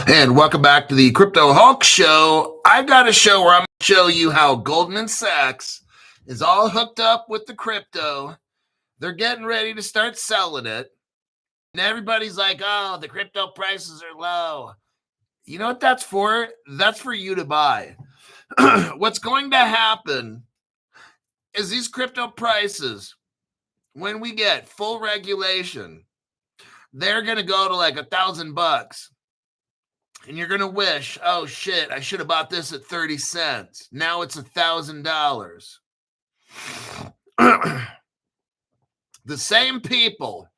And welcome back to the Crypto Hulk Show. I got a show where I'm going to show you how Goldman Sachs is all hooked up with the crypto. They're getting ready to start selling it. And everybody's like, oh, the crypto prices are low. You know what that's for? That's for you to buy. What's going to happen is these crypto prices, when we get full regulation, they're going to go to like $1,000. And you're going to wish, oh, shit, I should have bought this at 30 cents. Now it's $1,000. The same people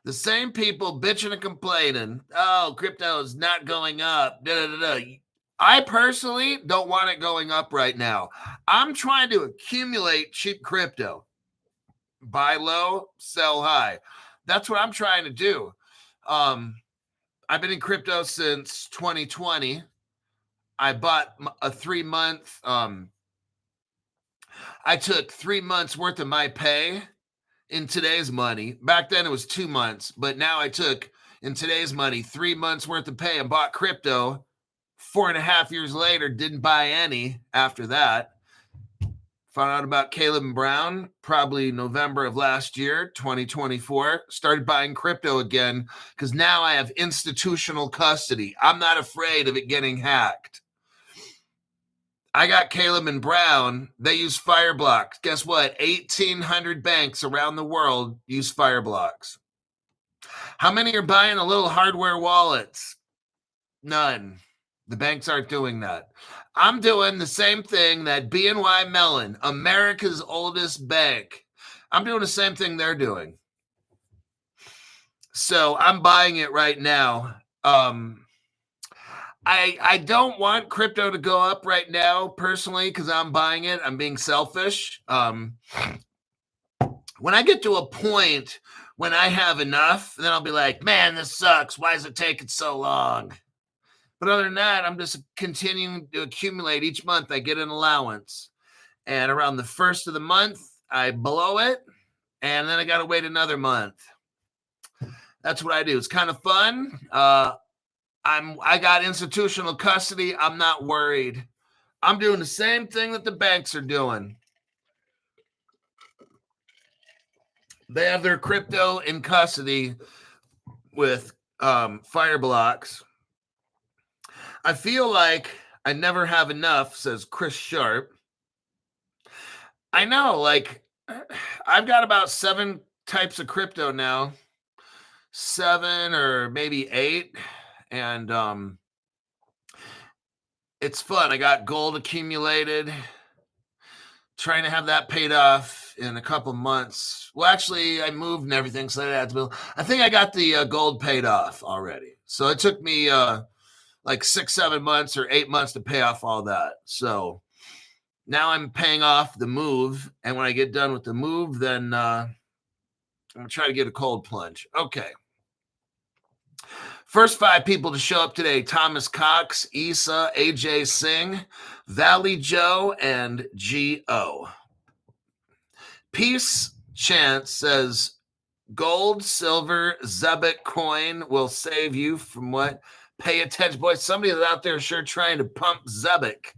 bitching and complaining, oh, crypto is not going up. Da, da, da, da. I personally don't want it going up right now. I'm trying to accumulate cheap crypto. Buy low, sell high. That's what I'm trying to do. I've been in crypto since 2020. I bought a 3-month. I took 3 months worth of my pay in today's money. Back then it was 2 months, but now I took in today's money 3 months worth of pay and bought crypto. 4.5 years later, didn't buy any after that. Found out about Caleb and Brown probably November of last year, 2024. Started buying crypto again because now I have institutional custody. I'm not afraid of it getting hacked. I got Caleb and Brown. They use Fireblocks. Guess what? 1,800 banks around the world use Fireblocks. How many are buying the little hardware wallets? None. The banks aren't doing that. I'm doing the same thing that BNY Mellon, America's oldest bank. I'm doing the same thing they're doing. So I'm buying it right now. I don't want crypto to go up right now personally because I'm buying it. I'm being selfish. When I get to a point when I have enough, then I'll be like, man, this sucks. Why is it taking so long? But other than that, I'm just continuing to accumulate. Each month I get an allowance. And around the first of the month, I blow it. And then I got to wait another month. That's what I do. It's kind of fun. I got institutional custody. I'm not worried. I'm doing the same thing that the banks are doing. They have their crypto in custody with Fireblocks. I feel like I never have enough, says Chris Sharp. I know, like, I've got about 7 types of crypto now. 7 or maybe 8. And it's fun. I got gold accumulated. Trying to have that paid off in a couple months. Well, actually, I moved and everything, so I had to build. I think I got the gold paid off already. So it took me like 6-7 months or 8 months to pay off all that. So now I'm paying off the move. And when I get done with the move, then I'm going to try to get a cold plunge. Okay. First 5 people to show up today: Thomas Cox, Issa, AJ Singh, Valley Joe, and G.O. Peace Chance says, gold, silver, Zebit coin will save you from what? Pay attention, boys. Somebody is out there sure trying to pump Zebit.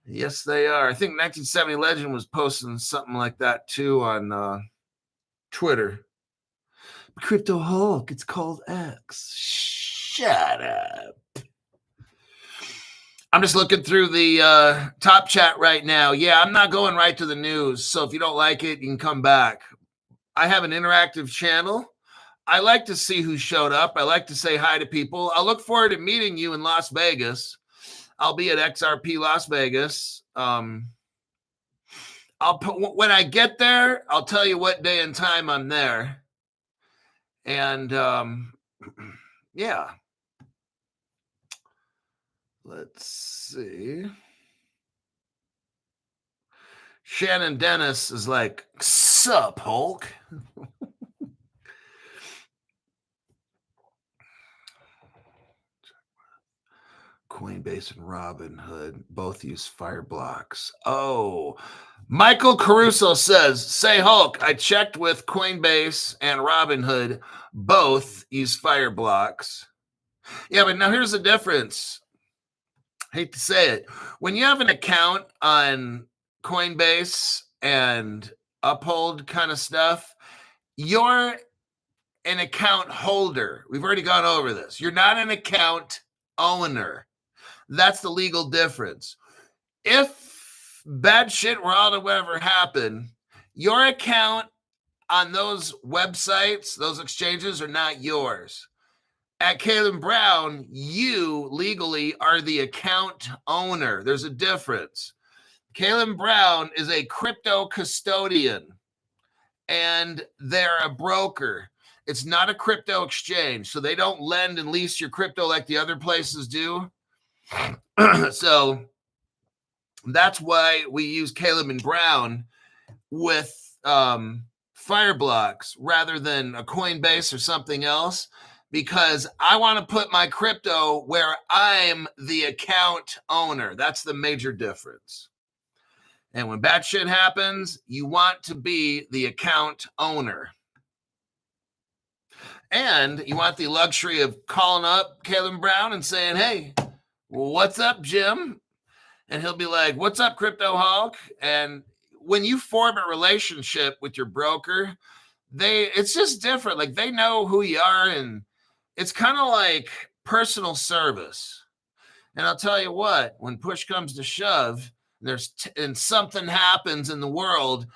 Yes, they are. I think 1970 Legend was posting something like that too on Twitter. Crypto Hulk, it's called X. Shut up. I'm just looking through the top chat right now. Yeah, I'm not going right to the news. So if you don't like it, you can come back. I have an interactive channel. I like to see who showed up. I like to say hi to people. I look forward to meeting you in Las Vegas. I'll be at XRP Las Vegas. When I get there, I'll tell you what day and time I'm there. And yeah. Let's see. Shannon Dennis is like, sup, Hulk? Coinbase and Robinhood both use Fireblocks. Oh, Michael Caruso says, say Hulk, I checked with Coinbase and Robinhood. Both use Fireblocks. Yeah, but now here's the difference. Hate to say it. When you have an account on Coinbase and Uphold kind of stuff, you're an account holder. We've already gone over this. You're not an account owner. That's the legal difference. If bad shit were all to ever happen, your account on those websites, those exchanges are not yours. At Caleb Brown, you legally are the account owner. There's a difference. Caleb Brown is a crypto custodian and they're a broker. It's not a crypto exchange, so they don't lend and lease your crypto like the other places do. So that's why we use Caleb and Brown with Fireblocks rather than a Coinbase or something else, because I want to put my crypto where I'm the account owner. That's the major difference. And when bad shit happens, you want to be the account owner. And you want the luxury of calling up Caleb Brown and saying, hey, what's up, Jim? And he'll be like, what's up, Crypto Hulk? And when you form a relationship with your broker, it's just different. Like, they know who you are, and it's kind of like personal service. And I'll tell you what, when push comes to shove, and something happens in the world,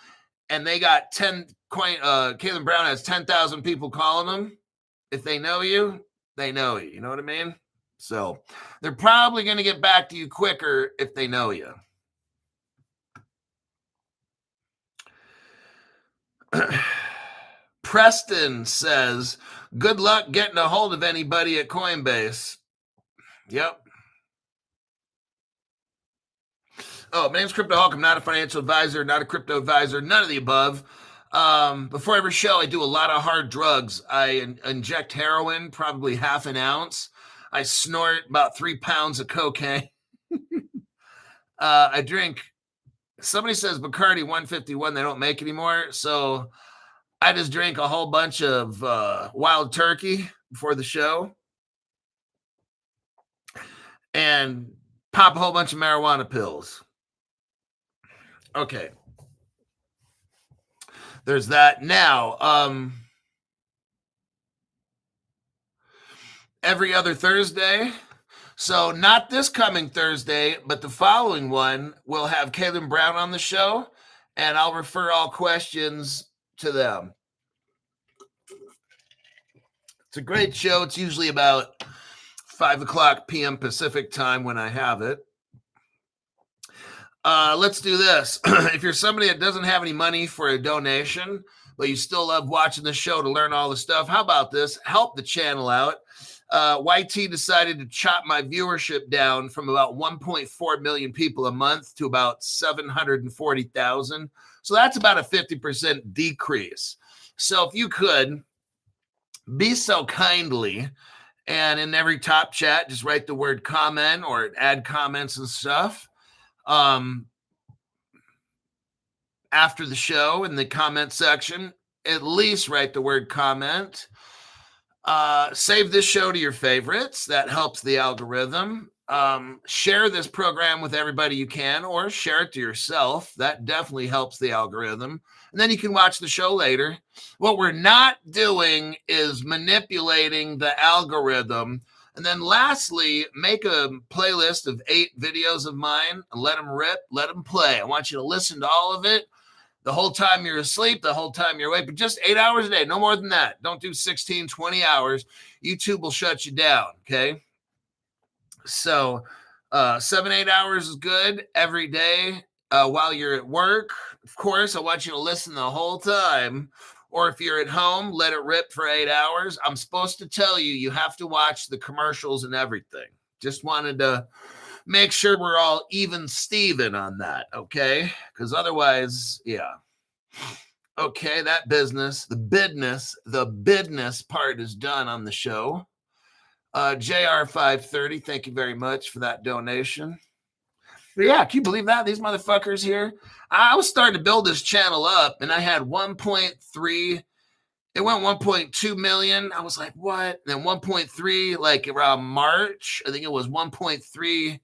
and they got Caleb Brown has 10,000 people calling them. If they know you, they know you. You know what I mean? So they're probably going to get back to you quicker if they know you. Preston says, good luck getting a hold of anybody at Coinbase. Yep. Oh, my name's Crypto Hulk. I'm not a financial advisor, not a crypto advisor, none of the above. Before every show, I do a lot of hard drugs. I inject heroin, probably half an ounce. I snort about 3 pounds of cocaine. I drink, somebody says Bacardi 151 they don't make anymore. So I just drink a whole bunch of wild turkey before the show and pop a whole bunch of marijuana pills. Okay. There's that. Now, every other Thursday, so not this coming Thursday, but the following one, we'll have Caleb Brown on the show, and I'll refer all questions to them. It's a great show. It's usually about 5:00 p.m. Pacific time when I have it. Let's do this. If you're somebody that doesn't have any money for a donation, but you still love watching the show to learn all the stuff, how about this? Help the channel out. YT decided to chop my viewership down from about 1.4 million people a month to about 740,000. So that's about a 50% decrease. So if you could be so kindly, and in every top chat, just write the word comment or add comments and stuff. After the show in the comment section, at least write the word comment. Save this show to your favorites. That helps the algorithm. Share this program with everybody you can, or share it to yourself. That definitely helps the algorithm. And then you can watch the show later. What we're not doing is manipulating the algorithm. And then lastly, make a playlist of 8 videos of mine and let them rip, let them play. I want you to listen to all of it the whole time you're asleep, the whole time you're awake, but just 8 hours a day, no more than that. Don't do 16, 20 hours. YouTube will shut you down, okay? So 7, 8 hours is good every day while you're at work. Of course, I want you to listen the whole time. Or if you're at home, let it rip for 8 hours. I'm supposed to tell you, you have to watch the commercials and everything. Just wanted to make sure we're all even Steven on that, okay? Because otherwise, yeah. Okay, that business, the bidness part is done on the show. JR530, thank you very much for that donation. But yeah, can you believe that? These motherfuckers here. I was starting to build this channel up, and I had 1.3, it went 1.2 million. I was like, what? And then 1.3, like around March. I think it was 1.3. It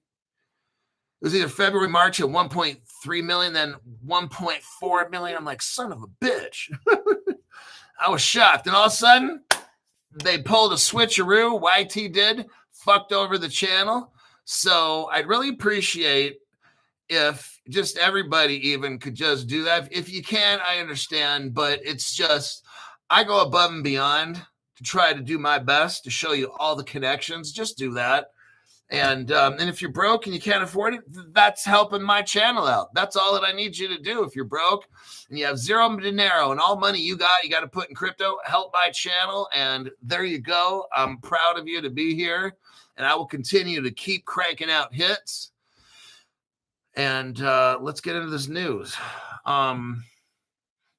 was either February, March at 1.3 million, then 1.4 million. I'm like, son of a bitch. I was shocked. And all of a sudden, they pulled a switcheroo. YT did, fucked over the channel. So I'd really appreciate if just everybody even could just do that. If you can, I understand, but it's just, I go above and beyond to try to do my best to show you all the connections. Just do that. And if you're broke and you can't afford it, that's helping my channel out. That's all that I need you to do. If you're broke and you have zero dinero and all money you got to put in crypto, help my channel. And there you go. I'm proud of you to be here. And I will continue to keep cranking out hits. And let's get into this news.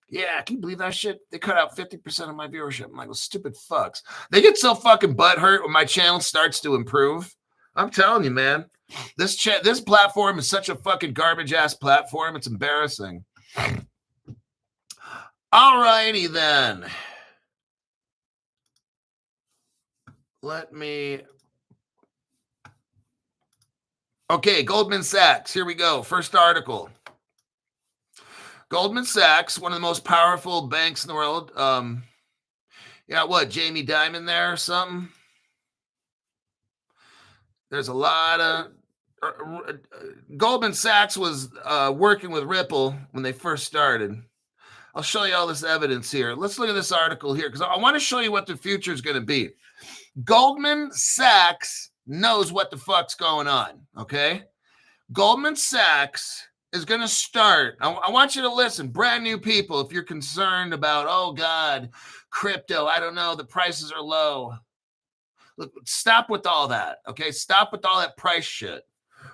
Yeah, can you believe that shit? They cut out 50% of my viewership. I'm like, well, stupid fucks. They get so fucking butthurt when my channel starts to improve. I'm telling you, man, this platform is such a fucking garbage ass platform. It's embarrassing. All righty then. Let me. Okay, Goldman Sachs. Here we go. First article. Goldman Sachs, one of the most powerful banks in the world. What, Jamie Dimon there or something? There's a lot of Goldman Sachs was working with Ripple when they first started. I'll show you all this evidence here. Let's look at this article here because I want to show you what the future is going to be. Goldman Sachs knows what the fuck's going on, okay? Goldman Sachs is going to start. I want you to listen, brand new people, if you're concerned about, oh, God, crypto, I don't know, the prices are low. Look, stop with all that, okay? Stop with all that price shit.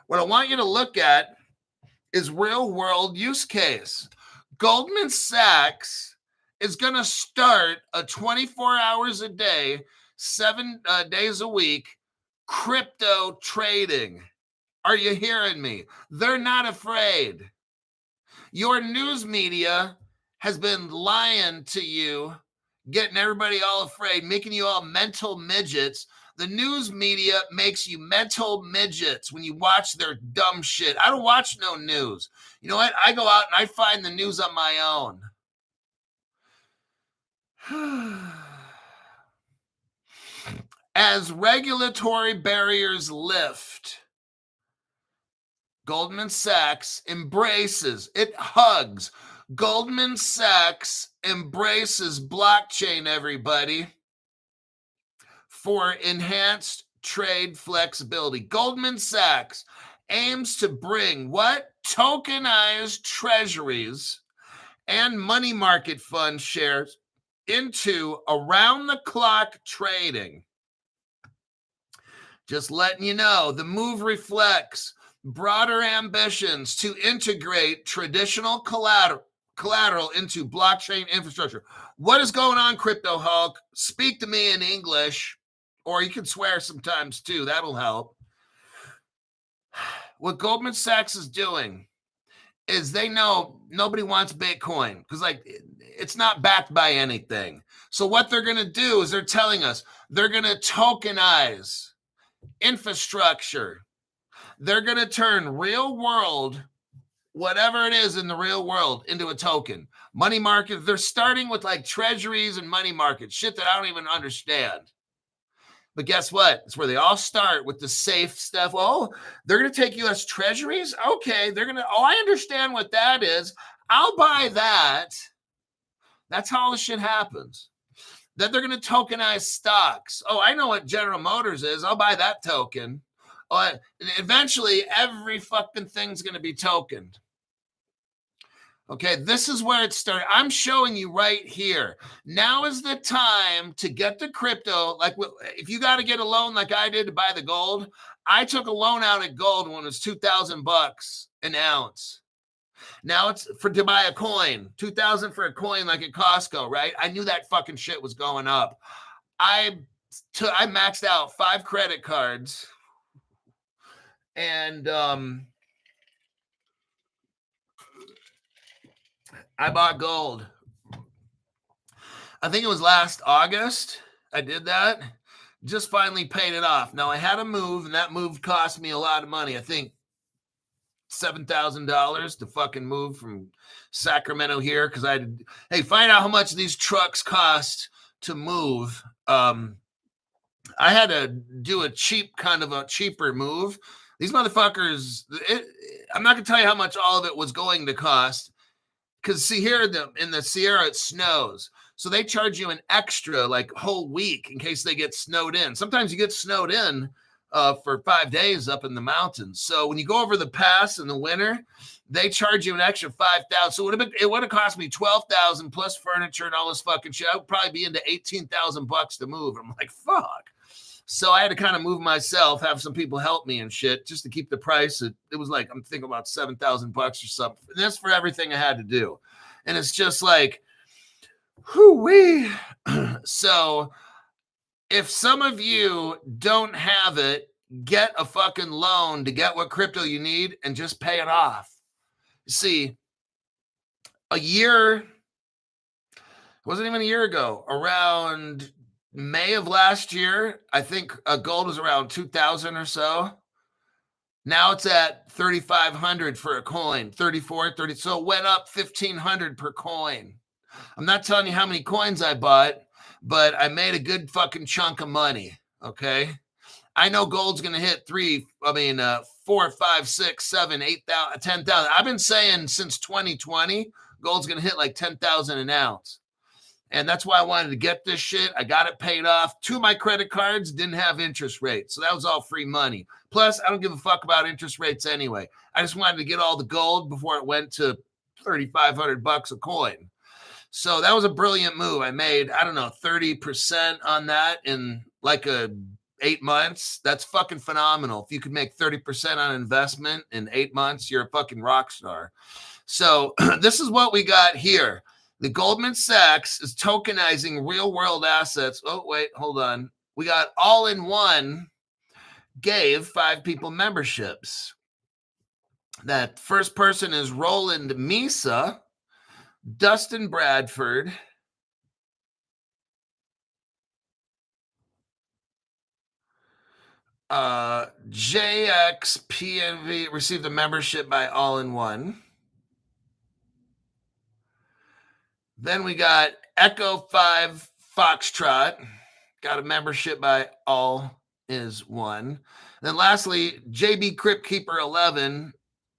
What I want you to look at is real-world use case. Goldman Sachs is going to start a 24 hours a day, 7 days a week, crypto trading. Are you hearing me? They're not afraid. Your news media has been lying to you, getting everybody all afraid, making you all mental midgets. The news media makes you mental midgets when you watch their dumb shit. I don't watch no news. You know what? I go out and I find the news on my own. As regulatory barriers lift, Goldman Sachs embraces, it hugs. Goldman Sachs embraces blockchain, everybody, for enhanced trade flexibility. Goldman Sachs aims to bring what? Tokenized treasuries and money market fund shares into around-the-clock trading. Just letting you know, the move reflects broader ambitions to integrate traditional collateral into blockchain infrastructure. What is going on, Crypto Hulk? Speak to me in English, or you can swear sometimes too. That'll help. What Goldman Sachs is doing is they know nobody wants Bitcoin because, like, it's not backed by anything. So what they're going to do is they're telling us they're going to tokenize infrastructure. They're going to turn real world, whatever it is in the real world, into a token. Money market, they're starting with like treasuries and money market, shit that I don't even understand. But guess what? It's where they all start with the safe stuff. Oh, they're going to take U.S. treasuries? Okay, they're going to, oh, I understand what that is. I'll buy that. That's how all this shit happens. Then they're going to tokenize stocks. Oh, I know what General Motors is. I'll buy that token. And eventually, every fucking thing's going to be tokened. Okay, this is where it started. I'm showing you right here. Now is the time to get the crypto. Like, if you got to get a loan like I did to buy the gold, I took a loan out at gold when it was $2,000 an ounce. Now it's to buy a coin, $2,000 for a coin like at Costco, right? I knew that fucking shit was going up. I maxed out 5 credit cards, and I bought gold. I think it was last August. I did that. Just finally paid it off. Now I had a move, and that move cost me a lot of money. I think $7,000 to fucking move from Sacramento here because I had, hey, find out how much these trucks cost to move. I had to do a cheaper move. These motherfuckers, I'm not gonna tell you how much all of it was going to cost. Because see, here in the Sierra, it snows. So they charge you an extra like whole week in case they get snowed in. Sometimes you get snowed in for 5 days up in the mountains. So when you go over the pass in the winter, they charge you an extra $5,000. So it would have cost me $12,000 plus furniture and all this fucking shit. I would probably be into $18,000 to move. I'm like, fuck. So I had to kind of move myself, have some people help me and shit, just to keep the price. It was like, I'm thinking about $7,000 or something. And that's for everything I had to do. And it's just like, whoo-wee. So if some of you don't have it, get a fucking loan to get what crypto you need and just pay it off. See, it wasn't even a year ago, around May of last year, I think gold was around 2,000 or so. Now it's at 3,500 for a coin, 34, 30. So it went up 1,500 per coin. I'm not telling you how many coins I bought, but I made a good fucking chunk of money. Okay. I know gold's going to hit 4, 5, 6, 7, 8,000, 10,000. I've been saying since 2020, gold's going to hit like 10,000 an ounce. And that's why I wanted to get this shit. I got it paid off. 2 of my credit cards didn't have interest rates. So that was all free money. Plus, I don't give a fuck about interest rates anyway. I just wanted to get all the gold before it went to $3,500 a coin. So that was a brilliant move. I made, 30% on that in like 8 months. That's fucking phenomenal. If you could make 30% on investment in 8 months, you're a fucking rock star. So this is what we got here. The Goldman Sachs is tokenizing real world assets. Oh, wait, hold on. We got All-in-One gave 5 people memberships. That first person is Roland Misa, Dustin Bradford, JXPNV received a membership by All-in-One. Then we got Echo 5 Foxtrot, got a membership by All-is-One. Then lastly, JB Crypt Keeper 11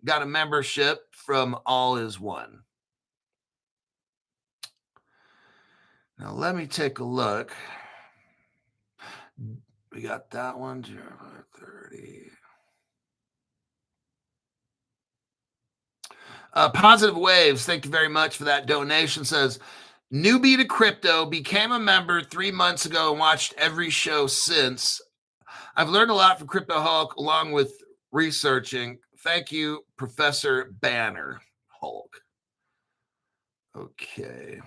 got a membership from All-is-One. Now let me take a look. We got that one, 30. Positive Waves, thank you very much for that donation. Says, newbie to crypto, became a member 3 months ago and watched every show since. I've learned a lot from Crypto Hulk along with researching. Thank you, Professor Banner Hulk. Okay.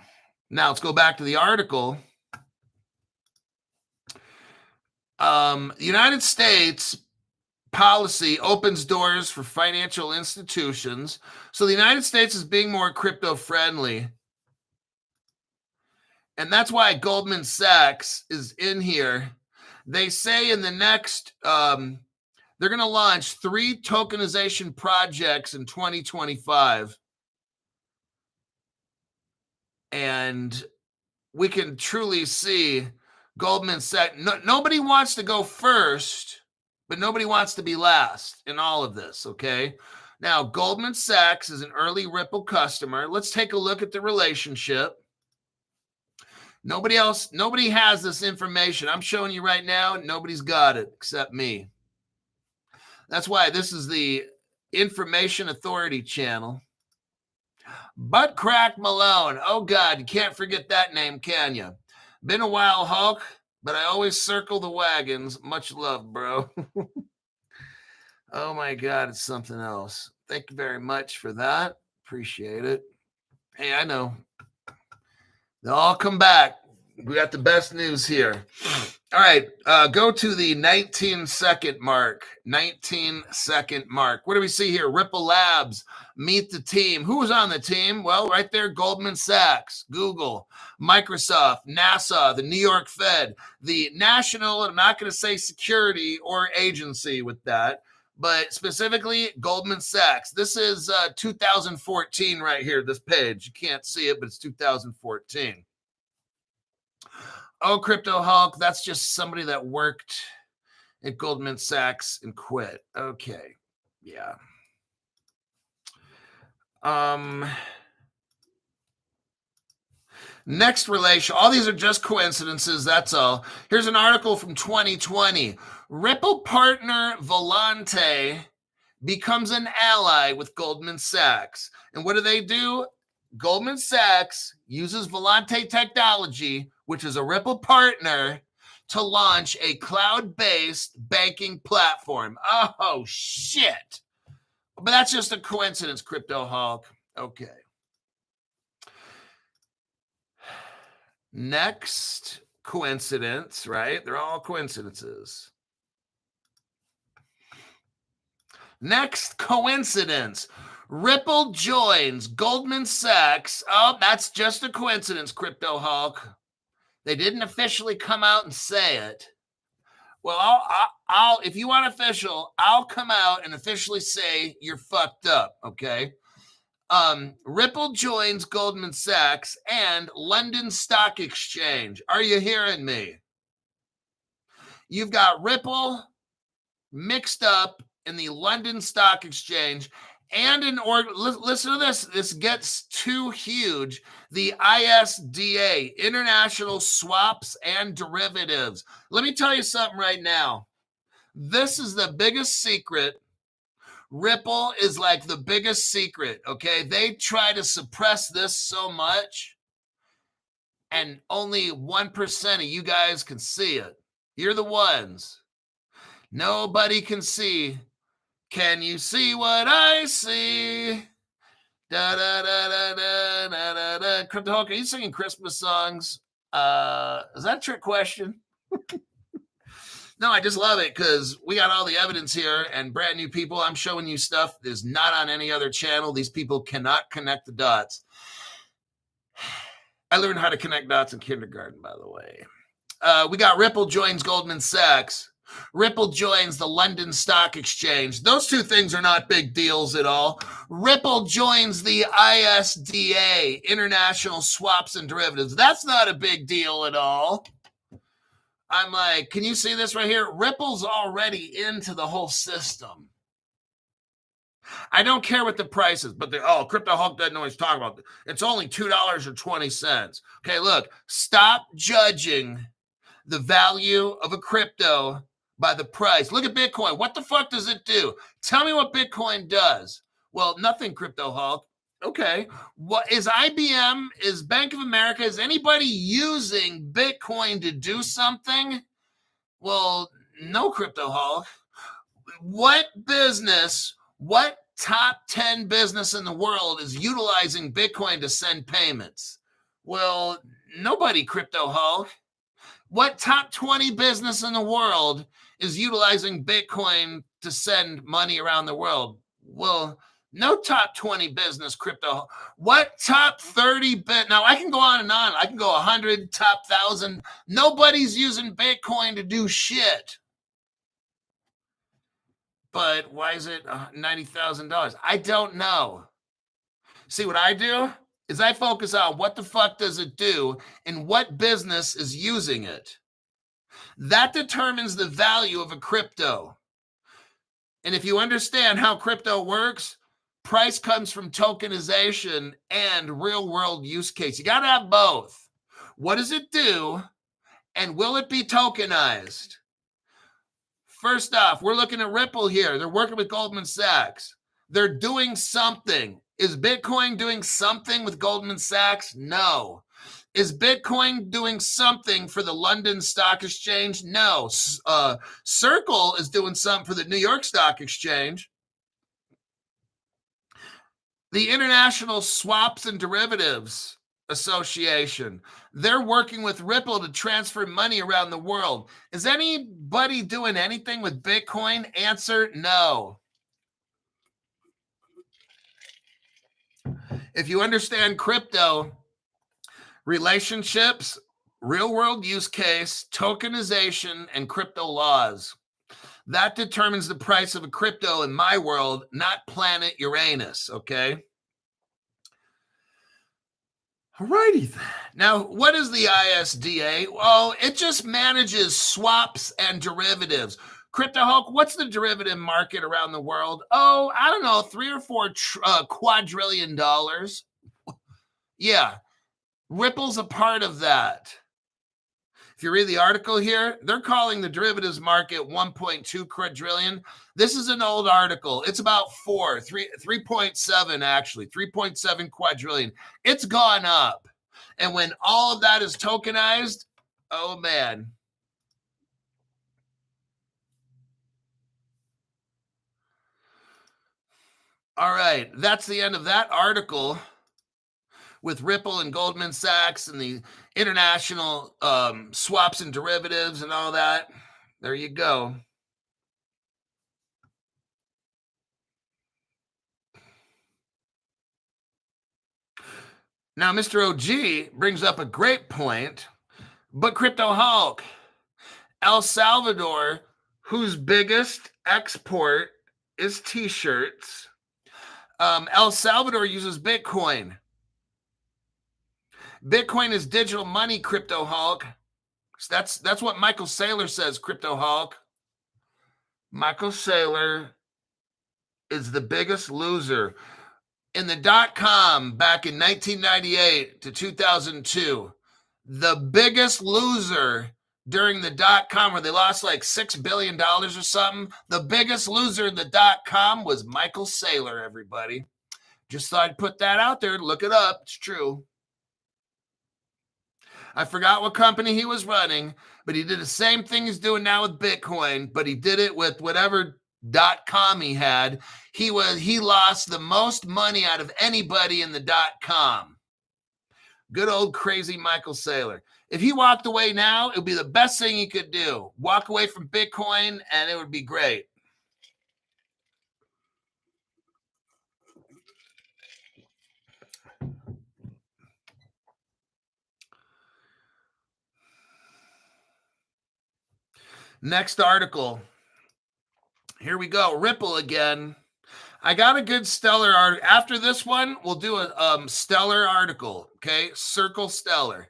Now let's go back to the article. United States policy opens doors for financial institutions. So the United States is being more crypto friendly. And that's why Goldman Sachs is in here. They say in the next, they're going to launch 3 tokenization projects in 2025. And we can truly see Goldman Sachs. Nobody wants to go first, but nobody wants to be last in all of this, okay? Now, Goldman Sachs is an early Ripple customer. Let's take a look at the relationship. Nobody has this information. I'm showing you right now. Nobody's got it except me. That's why this is the Information Authority channel. Butt Crack Malone. Oh, God, you can't forget that name, can you? Been a while, Hulk, but I always circle the wagons. Much love, bro. Oh, my God, it's something else. Thank you very much for that. Appreciate it. Hey, I know. They'll all come back. We got the best news here. All right, go to the 19-second mark. 19-second mark. What do we see here? Ripple Labs, meet the team. Who was on the team? Well, right there, Goldman Sachs, Google, Microsoft, NASA, the New York Fed, the national, I'm not going to say security or agency with that, but specifically Goldman Sachs. This is 2014 right here, this page. You can't see it, but it's 2014. Oh, Crypto Hulk, that's just somebody that worked at Goldman Sachs and quit. Okay. Yeah. Next relation. All these are just coincidences. That's all. Here's an article from 2020. Ripple partner Volante becomes an ally with Goldman Sachs. And what do? Goldman Sachs uses Volante technology, which is a Ripple partner, to launch a cloud-based banking platform. Oh, shit. But that's just a coincidence, Crypto Hulk. Okay. Next coincidence, right? They're all coincidences. Next coincidence. Ripple joins Goldman Sachs. Oh, that's just a coincidence, Crypto Hulk. They didn't officially come out and say it. Well, I'll if you want official, I'll come out and officially say you're fucked up, okay? Ripple joins Goldman Sachs and London Stock Exchange. Are you hearing me? You've got Ripple mixed up in the London Stock Exchange and listen to this. This gets too huge. The ISDA, International Swaps and Derivatives. Let me tell you something right now. This is the biggest secret. Ripple is like the biggest secret, okay? They try to suppress this so much, and only 1% of you guys can see it. You're the ones. Nobody can see. Can you see what I see? Da da da da da da da da. Crypto Hulk, are you singing Christmas songs? Is that a trick question? No, I just love it because we got all the evidence here and brand new people. I'm showing you stuff that is not on any other channel. These people cannot connect the dots. I learned how to connect dots in kindergarten, by the way. We got Ripple joins Goldman Sachs. Ripple joins the London Stock Exchange. Those two things are not big deals at all. Ripple joins the ISDA, International Swaps and Derivatives. That's not a big deal at all. I'm like, can you see this right here? Ripple's already into the whole system. I don't care what the price is, but Crypto Hulk doesn't know what he's talking about. It's only $2.20. Okay, look, stop judging the value of a crypto by the price. Look at Bitcoin. What the fuck does it do? Tell me what Bitcoin does. Well, nothing, Crypto Hulk. Okay. What is IBM? Is Bank of America? Is anybody using Bitcoin to do something? Well, no, Crypto Hulk. What business, what top 10 business in the world is utilizing Bitcoin to send payments? Well, nobody, Crypto Hulk. What top 20 business in the world is utilizing Bitcoin to send money around the world? Well, no top 20 business, Crypto. What top 30 now I can go on and on. I can go 100, top 1,000. Nobody's using Bitcoin to do shit. But why is it $90,000? I don't know. See, what I do is I focus on what the fuck does it do and what business is using it. That determines the value of a crypto. And if you understand how crypto works, price comes from tokenization and real world use case. You got to have both. What does it do? And will it be tokenized? First off, we're looking at Ripple here. They're working with Goldman Sachs. They're doing something. Is Bitcoin doing something with Goldman Sachs? No. Is Bitcoin doing something for the London Stock Exchange? No. Circle is doing something for the New York Stock Exchange. The International Swaps and Derivatives Association. They're working with Ripple to transfer money around the world. Is anybody doing anything with Bitcoin? Answer, no. If you understand crypto, relationships, real world use case, tokenization, and crypto laws, that determines the price of a crypto in my world, not planet Uranus, okay? Alrighty. Now, what is the ISDA? Well, it just manages swaps and derivatives. Crypto Hulk, what's the derivative market around the world? Oh, I don't know, $3 or $4 quadrillion. Yeah, Ripple's a part of that. If you read the article here, they're calling the derivatives market 1.2 quadrillion. This is an old article. It's about 3.7 actually, 3.7 quadrillion. It's gone up. And when all of that is tokenized, oh man. All right, that's the end of that article with Ripple and Goldman Sachs and the international swaps and derivatives and all that. There you go. Now, Mr. OG brings up a great point, but Crypto Hulk, El Salvador, whose biggest export is t-shirts, El Salvador uses Bitcoin. Bitcoin is digital money, Crypto Hulk. That's what Michael Saylor says, Crypto Hulk. Michael Saylor is the biggest loser. In the dot-com back in 1998 to 2002, the biggest loser during the dot-com where they lost like $6 billion or something, the biggest loser in the dot-com was Michael Saylor, everybody. Just thought I'd put that out there. Look it up. It's true. I forgot what company he was running, but he did the same thing he's doing now with Bitcoin, but he did it with whatever .com he had. He lost the most money out of anybody in the .com. Good old crazy Michael Saylor. If he walked away now, it would be the best thing he could do. Walk away from Bitcoin and it would be great. Next article. Here we go. Ripple again. I got a good stellar article. After this one, we'll do a stellar article. Okay. Circle stellar.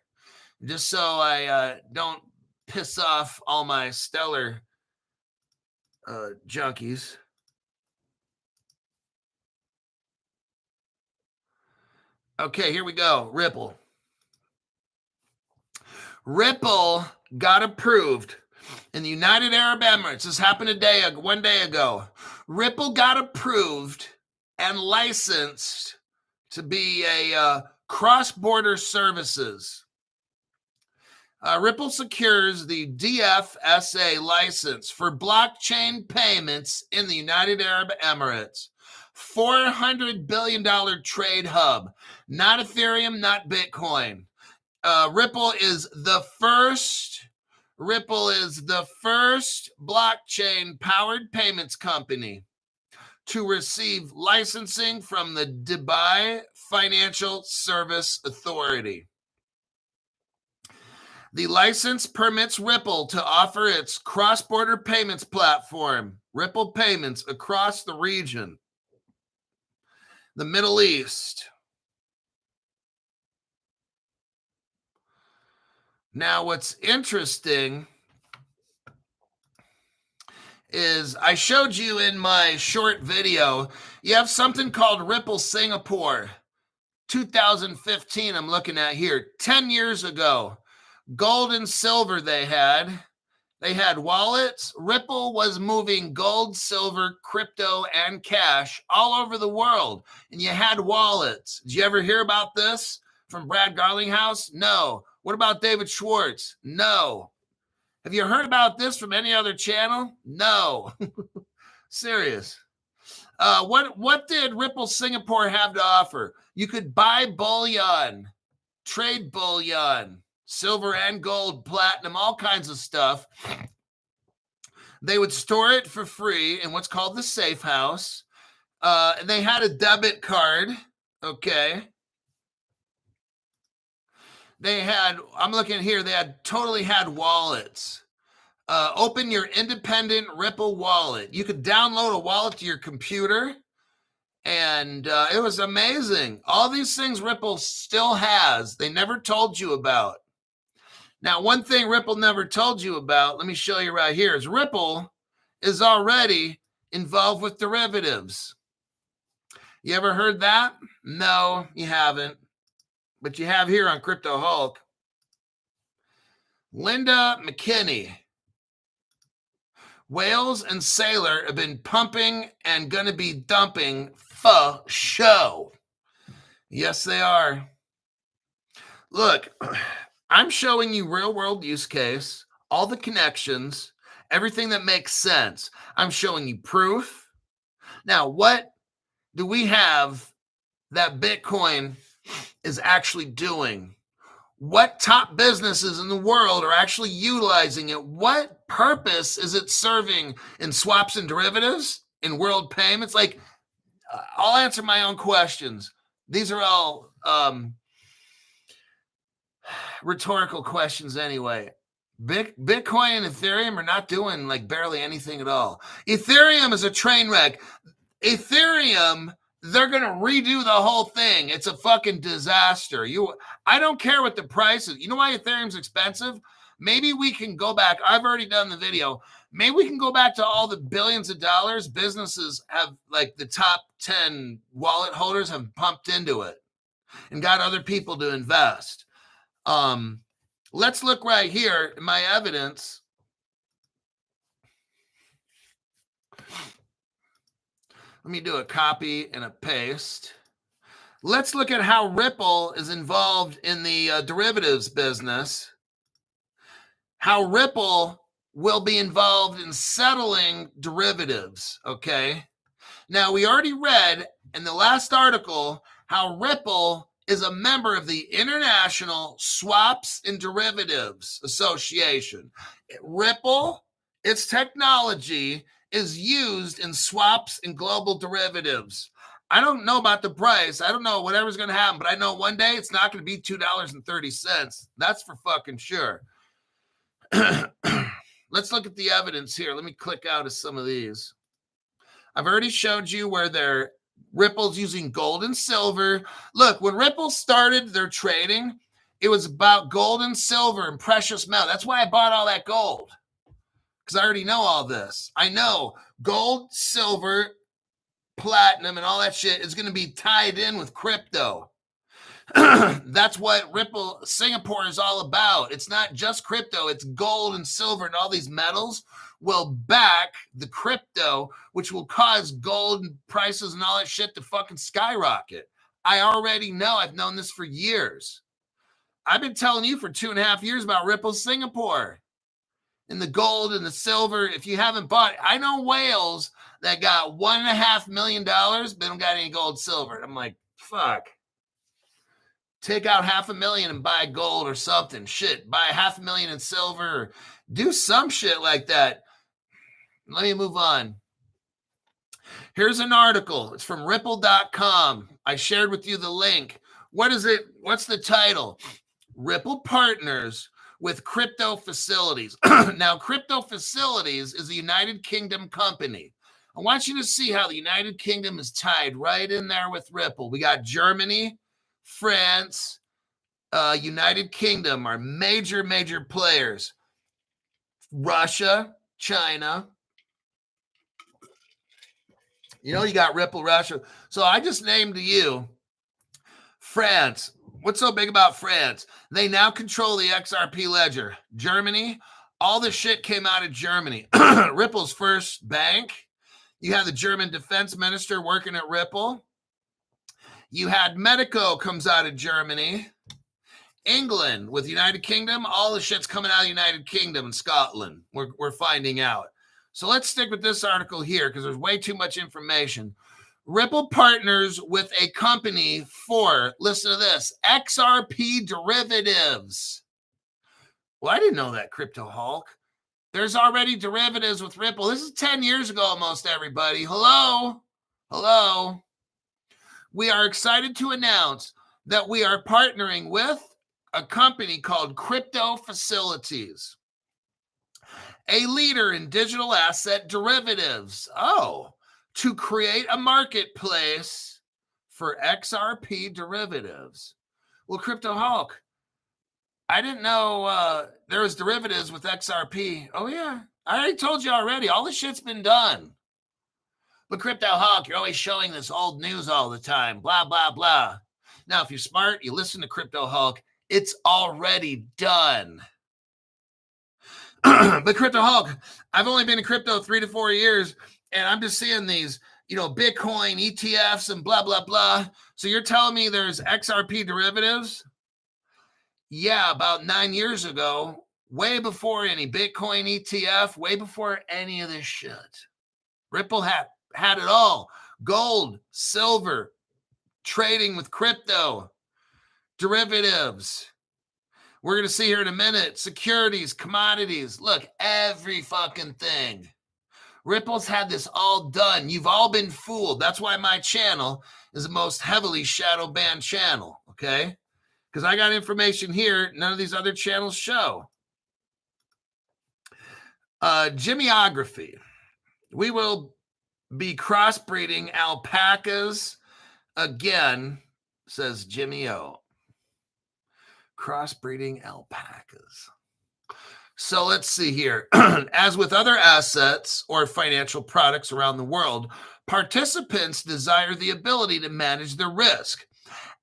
Just so I don't piss off all my stellar junkies. Okay, here we go. Ripple. Ripple got approved in the United Arab Emirates. This happened one day ago. Ripple got approved and licensed to be a cross-border services. Ripple secures the DFSA license for blockchain payments in the United Arab Emirates. $400 billion trade hub. Not Ethereum, not Bitcoin. Ripple is the first blockchain-powered payments company to receive licensing from the Dubai Financial Service Authority. The license permits Ripple to offer its cross-border payments platform, Ripple Payments, across the region. The Middle East. Now, what's interesting is I showed you in my short video, you have something called Ripple Singapore. 2015, I'm looking at here. 10 years ago, gold and silver they had. They had wallets. Ripple was moving gold, silver, crypto, and cash all over the world. And you had wallets. Did you ever hear about this from Brad Garlinghouse? No. What about David Schwartz? No. Have you heard about this from any other channel? No. Serious. What did Ripple Singapore have to offer? You could buy bullion trade bullion, silver and gold, platinum, all kinds of stuff. They would store it for free in what's called the safe house. They had a debit card. Okay. They had, I'm looking here, they had totally had wallets. Open your independent Ripple wallet. You could download a wallet to your computer, and it was amazing. All these things Ripple still has, they never told you about. Now, one thing Ripple never told you about, let me show you right here, is Ripple is already involved with derivatives. You ever heard that? No, you haven't. But you have here on Crypto Hulk, Linda McKinney. Whales and Sailor have been pumping and going to be dumping for show. Yes, they are. Look, I'm showing you real world use case, all the connections, everything that makes sense. I'm showing you proof. Now, what do we have that Bitcoin is actually doing? What top businesses in the world are actually utilizing it? What purpose is it serving in swaps and derivatives, in world payments? Like, I'll answer my own questions. These are all rhetorical questions anyway. Bitcoin and Ethereum are not doing like barely anything at all. Ethereum is a train wreck. Ethereum, they're going to redo the whole thing. It's a fucking disaster. I don't care what the price is. You know why Ethereum's expensive? Maybe we can go back. I've already done the video. Maybe we can go back to all the billions of dollars businesses have, like the top 10 wallet holders have pumped into it and got other people to invest. Let's look right here in my evidence. Let me do a copy and a paste. Let's look at how Ripple is involved in the derivatives business. How Ripple will be involved in settling derivatives, okay? Now, we already read in the last article how Ripple is a member of the International Swaps and Derivatives Association. Ripple, its technology is used in swaps and global derivatives. I don't know about the price. I don't know whatever's going to happen, but I know one day it's not going to be $2.30. That's for fucking sure. Let's look at the evidence here. Let me click out of some of these. I've already showed you where Ripple's using gold and silver. Look, when Ripple started their trading, it was about gold and silver and precious metal. That's why I bought all that gold, because I already know all this. I know gold, silver, platinum, and all that shit is going to be tied in with crypto. That's what Ripple Singapore is all about. It's not just crypto. It's gold and silver, and all these metals will back the crypto, which will cause gold prices and all that shit to fucking skyrocket. I already know. I've known this for years. I've been telling you for 2.5 years about Ripple Singapore and the gold and the silver. If you haven't bought it, I know whales that got $1.5 million, but don't got any gold, silver. And I'm like, fuck. Take out $500,000 and buy gold or something. Shit, buy $500,000 in silver. Or do some shit like that. Let me move on. Here's an article. It's from Ripple.com. I shared with you the link. What is it? What's the title? Ripple partners with Crypto Facilities. Now, Crypto Facilities is a United Kingdom company. I want you to see how the United Kingdom is tied right in there with Ripple. We got Germany, France, United Kingdom are major players. Russia, China. You know, you got Ripple, Russia. So I just named to you France. What's so big about France? They now control the XRP ledger. Germany, all this shit came out of Germany. Ripple's first bank. You had the German defense minister working at Ripple. You had Medico comes out of Germany. England with United Kingdom, all the shit's coming out of the United Kingdom and Scotland. We're finding out. So let's stick with this article here because there's way too much information. Ripple partners with a company for, listen to this, XRP derivatives. Well, I didn't know that, Crypto Hulk. There's already derivatives with Ripple. This is 10 years ago almost, everybody. Hello? Hello? We are excited to announce that we are partnering with a company called Crypto Facilities, a leader in digital asset derivatives. Oh, to create a marketplace for XRP derivatives. Well, Crypto Hulk, I didn't know there was derivatives with XRP. Oh, yeah. I already told you already. All the shit's been done. But Crypto Hulk, you're always showing this old news all the time. Blah, blah, blah. Now, if you're smart, you listen to Crypto Hulk. It's already done. But Crypto Hulk, I've only been in crypto 3 to 4 years, and I'm just seeing these, Bitcoin ETFs and blah, blah, blah. So you're telling me there's XRP derivatives? Yeah, about 9 years ago, way before any Bitcoin ETF, way before any of this shit. Ripple had it all. Gold, silver, trading with crypto, derivatives. We're going to see here in a minute, securities, commodities. Look, every fucking thing. Ripple's had this all done. You've all been fooled. That's why my channel is the most heavily shadow banned channel, okay? Because I got information here none of these other channels show. Gymography. We will be crossbreeding alpacas again, says Jimmy O. Crossbreeding alpacas. So let's see here. As with other assets or financial products around the world, participants desire the ability to manage their risk.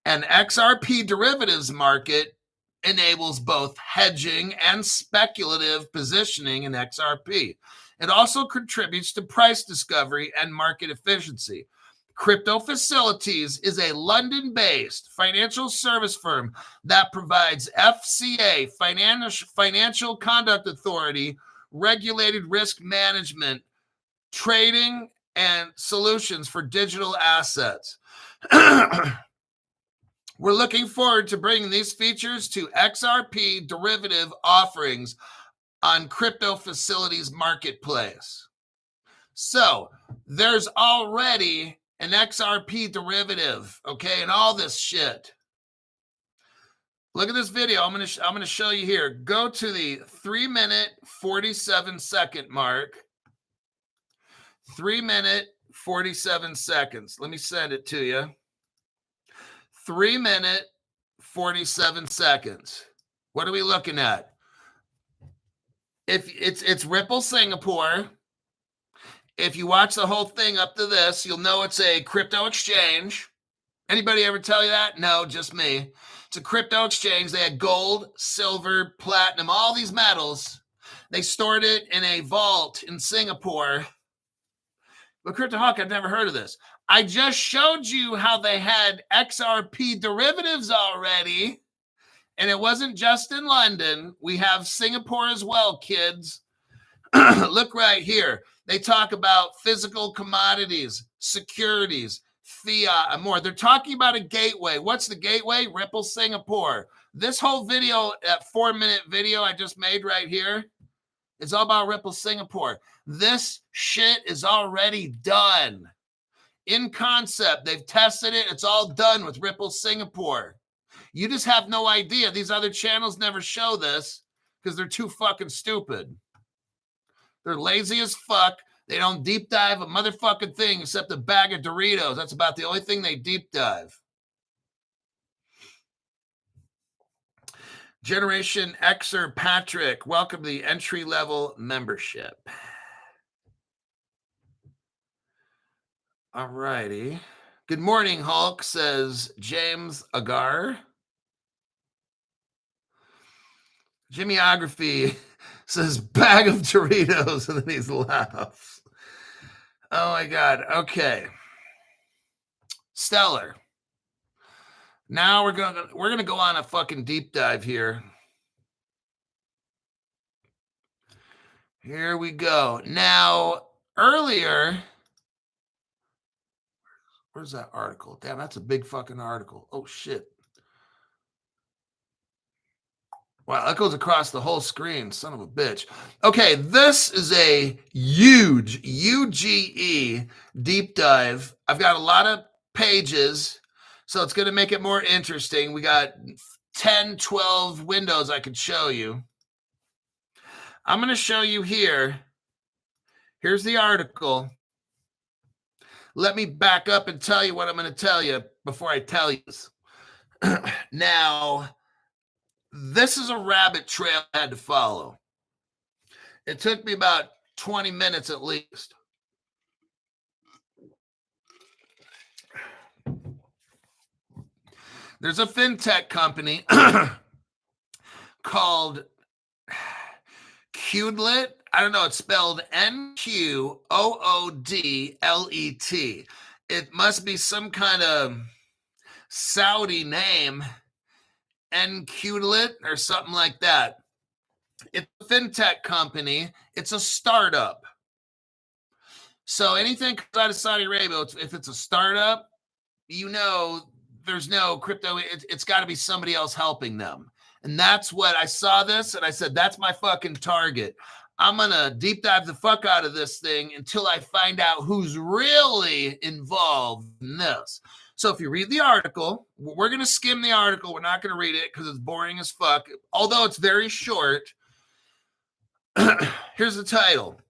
An XRP derivatives market enables both hedging and speculative positioning in XRP. It also contributes to price discovery and market efficiency. Crypto Facilities is a London-based financial service firm that provides FCA, Financial Conduct Authority, regulated risk management, trading, and solutions for digital assets. We're looking forward to bringing these features to XRP derivative offerings on Crypto Facilities Marketplace. So there's already an XRP derivative, okay, and all this shit. Look at this video. I'm gonna show you here. Go to the 3-minute 47-second mark. 3-minute 47 seconds. Let me send it to you. 3-minute 47 seconds. What are we looking at? If it's Ripple Singapore. If you watch the whole thing up to this, you'll know it's a crypto exchange. Anybody ever tell you that? No, just me. It's a crypto exchange. They had gold, silver, platinum, all these metals. They stored it in a vault in Singapore. But Crypto Hawk, I've never heard of this. I just showed you how they had XRP derivatives already. And it wasn't just in London. We have Singapore as well, kids. Look right here. They talk about physical commodities, securities, fiat, and more. They're talking about a gateway. What's the gateway? Ripple Singapore. This whole video, that 4-minute video I just made right here, it's all about Ripple Singapore. This shit is already done. In concept, they've tested it. It's all done with Ripple Singapore. You just have no idea. These other channels never show this because they're too fucking stupid. They're lazy as fuck. They don't deep dive a motherfucking thing except a bag of Doritos. That's about the only thing they deep dive. Generation Xer Patrick, welcome to the entry-level membership. All righty. Good morning, Hulk, says James Agar. Jimmyography says bag of Doritos, and then he laughs. Oh my God. Okay. Stellar. Now we're gonna go on a fucking deep dive here. Here we go. Now, earlier, Where's that article? Damn, that's a big fucking article. Oh, shit. Wow, that goes across the whole screen. Son of a bitch. Okay, this is a huge UGE deep dive. I've got a lot of pages, so it's going to make it more interesting. We got 10, 12 windows I could show you. I'm going to show you here. Here's the article. Let me back up and tell you what I'm going to tell you before I tell you this. Now, this is a rabbit trail I had to follow. It took me about 20 minutes at least. There's a fintech company called Qdlet. I don't know. It's spelled Nqoodlet. It must be some kind of Saudi name, Nqdlet or something like that. It's a fintech company. It's a startup. So anything comes out of Saudi Arabia, if it's a startup, you know, there's no crypto. It's got to be somebody else helping them. And that's what I saw this. And I said, that's my fucking target. I'm going to deep dive the fuck out of this thing until I find out who's really involved in this. So if you read the article, we're going to skim the article. We're not going to read it because it's boring as fuck. Although it's very short. Here's the title.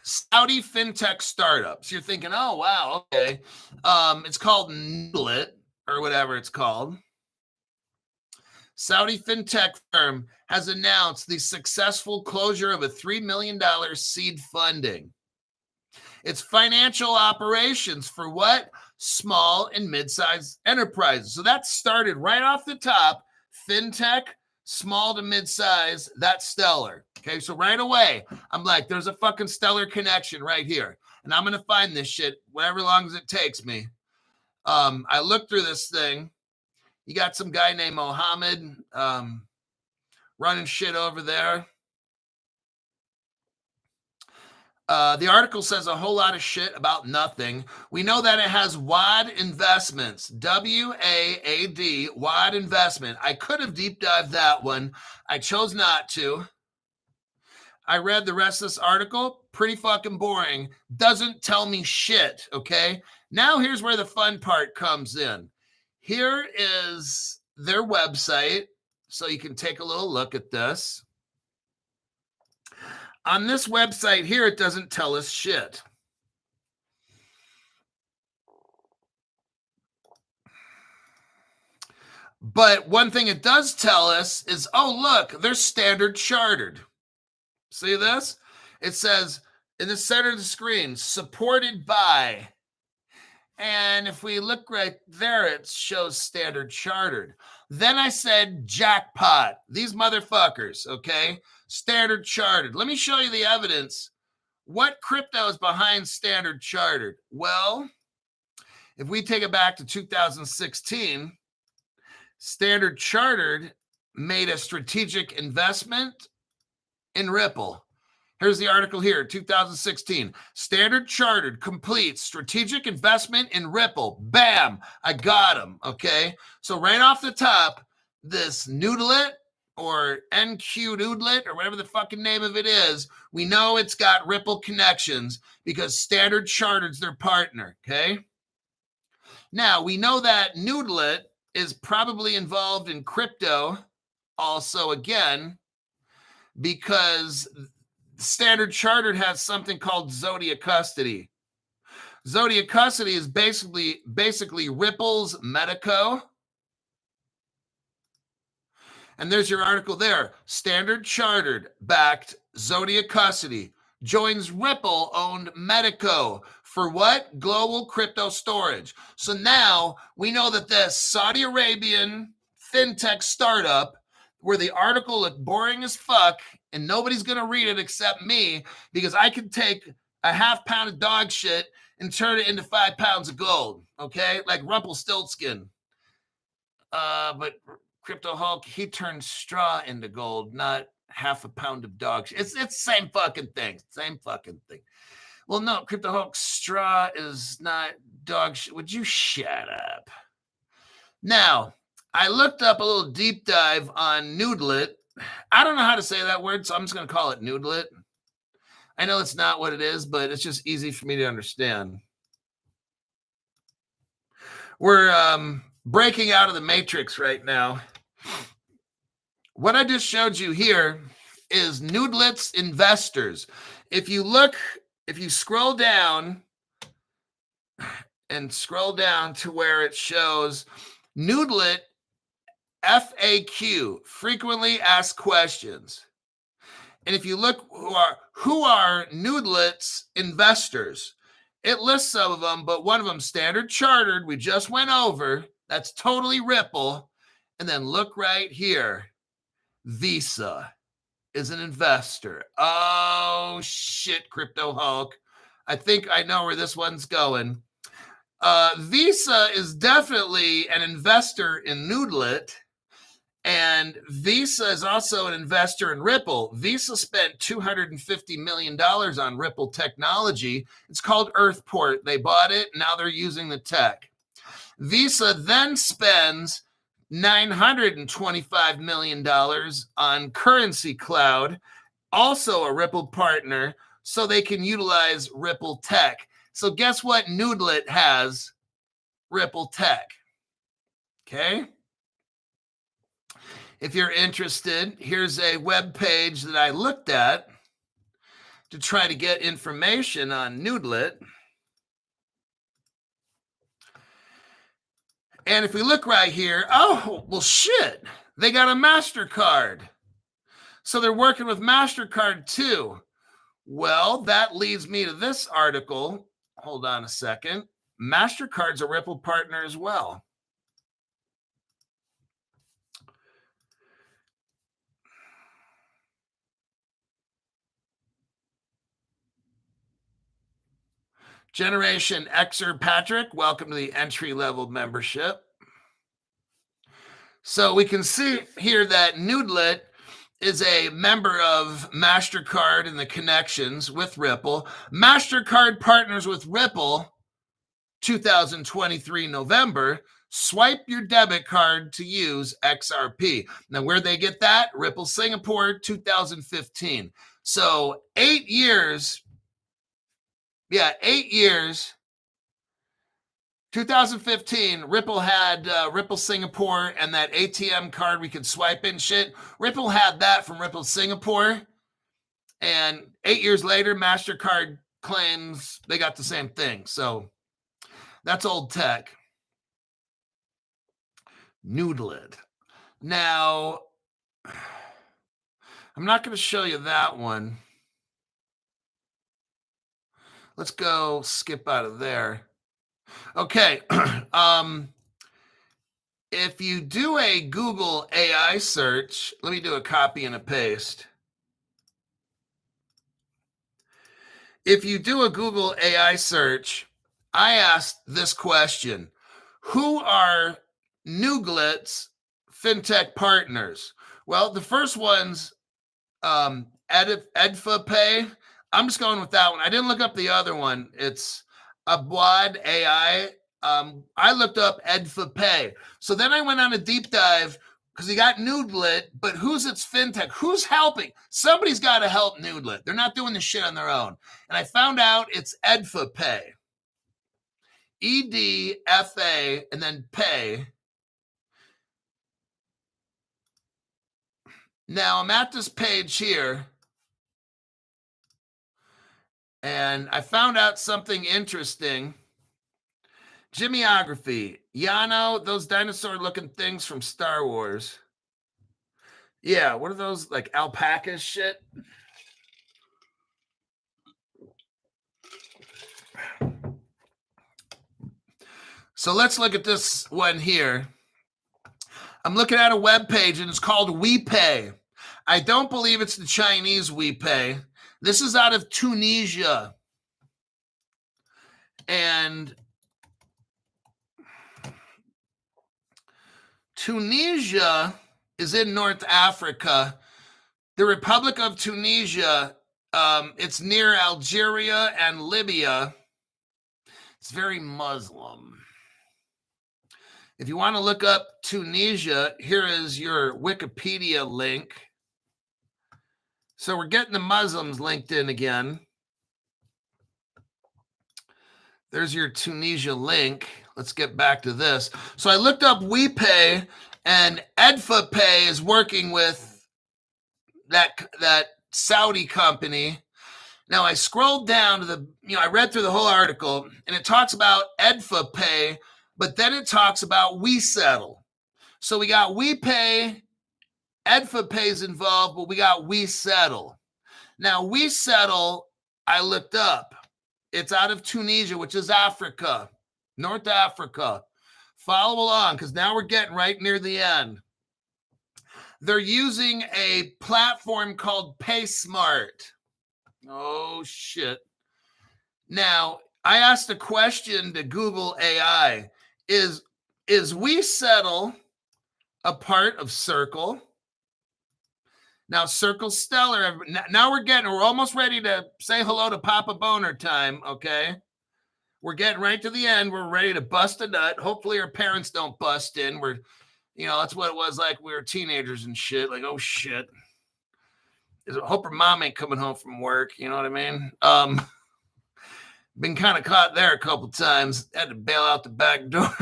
Saudi fintech startups. You're thinking, oh, wow, okay. It's called Nqdlet or whatever it's called. Saudi fintech firm has announced the successful closure of a $3 million seed funding. It's financial operations for what? Small and mid-sized enterprises. So that started right off the top. Fintech, small to mid-size, that's stellar. Okay, so right away, I'm like, there's a fucking stellar connection right here. And I'm going to find this shit, whatever long as it takes me. I looked through this thing. You got some guy named Mohammed running shit over there. The article says a whole lot of shit about nothing. We know that it has WAD Investments, W-A-A-D, WAD Investment. I could have deep dived that one. I chose not to. I read the rest of this article. Pretty fucking boring. Doesn't tell me shit, okay? Now here's where the fun part comes in. Here is their website, so you can take a little look at this. On this website here, it doesn't tell us shit. But one thing it does tell us is, oh, look, they're Standard Chartered. See this? It says in the center of the screen, supported by. And if we look right there, it shows Standard Chartered. Then I said, jackpot. These motherfuckers, okay? Standard Chartered. Let me show you the evidence. What crypto is behind Standard Chartered? Well, if we take it back to 2016, Standard Chartered made a strategic investment in Ripple. Here's the article here, 2016. Standard Chartered completes strategic investment in Ripple. Bam, I got him, okay? So right off the top, this Noodlet or Nqoodlet or whatever the fucking name of it is, we know it's got Ripple connections because Standard Chartered's their partner, okay? Now, we know that Noodlet is probably involved in crypto also again because Standard Chartered has something called Zodiac Custody. Zodiac Custody is basically Ripple's Medico. And there's your article there. Standard Chartered backed Zodiac Custody joins Ripple-owned Medico for what? Global crypto storage. So now we know that this Saudi Arabian fintech startup, where the article looked boring as fuck and nobody's going to read it except me because I can take a half pound of dog shit and turn it into 5 pounds of gold, okay? Like Rumpelstiltskin. But Crypto Hulk, he turned straw into gold, not half a pound of dog shit. It's the same fucking thing. Same fucking thing. Well, no, Crypto Hulk, straw is not dog shit. Would you shut up? Now, I looked up a little deep dive on Noodlet. I don't know how to say that word, so I'm just going to call it Noodlet. I know it's not what it is, but it's just easy for me to understand. We're breaking out of the matrix right now. What I just showed you here is Noodlet's investors. If you scroll down and scroll down to where it shows Noodlet FAQ, frequently asked questions. And if you look who are Noodlet's investors, it lists some of them, but one of them, Standard Chartered, we just went over. That's totally Ripple. And then look right here. Visa is an investor. Oh, shit, Crypto Hulk. I think I know where this one's going. Visa is definitely an investor in Noodlet. And Visa is also an investor in Ripple. Visa spent $250 million on Ripple technology. It's called Earthport. They bought it. Now they're using the tech. Visa then spends $925 million on Currency Cloud, also a Ripple partner, so they can utilize Ripple tech. So guess what Noodlet has? Ripple tech. Okay? If you're interested, here's a web page that I looked at to try to get information on Noodlet. And if we look right here, oh, well, shit, they got a MasterCard. So they're working with MasterCard too. Well, that leads me to this article. Hold on a second. MasterCard's a Ripple partner as well. Generation Xer Patrick, welcome to the entry-level membership. So we can see here that Noodlet is a member of MasterCard and the connections with Ripple. MasterCard partners with Ripple 2023 November. Swipe your debit card to use XRP. Now, where'd they get that? Ripple Singapore 2015. So 8 years. Yeah, 8 years. 2015, Ripple had Ripple Singapore and that ATM card we could swipe in shit. Ripple had that from Ripple Singapore. And 8 years later, MasterCard claims they got the same thing. So that's old tech. Noodlet. Now, I'm not going to show you that one. Let's go skip out of there. Okay. If you do a Google AI search, let me do a copy and a paste. If you do a Google AI search, I asked this question: who are Noodlet's fintech partners? Well, the first one's Edfa Pay. I'm just going with that one. I didn't look up the other one. It's Abwad AI. I looked up Edfa Pay. So then I went on a deep dive because you got Noodlet, but who's its fintech? Who's helping? Somebody's got to help Noodlet. They're not doing this shit on their own. And I found out it's Edfa Pay. EDFA and then Pay. Now I'm at this page here. And I found out something interesting. Jimmyography. Yano, those dinosaur-looking things from Star Wars. Yeah, what are those, like alpaca shit? So let's look at this one here. I'm looking at a web page, and it's called WePay. I don't believe it's the Chinese WePay. This is out of Tunisia. And Tunisia is in North Africa. The Republic of Tunisia It's near Algeria and Libya. It's very Muslim. If you want to look up Tunisia, here is your Wikipedia link. So we're getting the Muslims linked in again. There's your Tunisia link. Let's get back to this. So I looked up WePay, and EDFA Pay is working with that Saudi company. Now I scrolled down to I read through the whole article, and it talks about EDFA Pay, but then it talks about WeSettle. So we got WePay, EDFA Pay's involved, but we got WeSettle. Now WeSettle, I looked up. It's out of Tunisia, which is Africa, North Africa. Follow along, because now we're getting right near the end. They're using a platform called PaySmart. Oh, shit. Now, I asked a question to Google AI. Is WeSettle a part of Circle? Now, Circle Stellar, now we're almost ready to say hello to Papa Boner time, okay? We're getting right to the end. We're ready to bust a nut. Hopefully our parents don't bust in. That's what it was like we were teenagers and shit. Like, oh, shit. I hope her mom ain't coming home from work. You know what I mean? Been kind of caught there a couple times. Had to bail out the back door.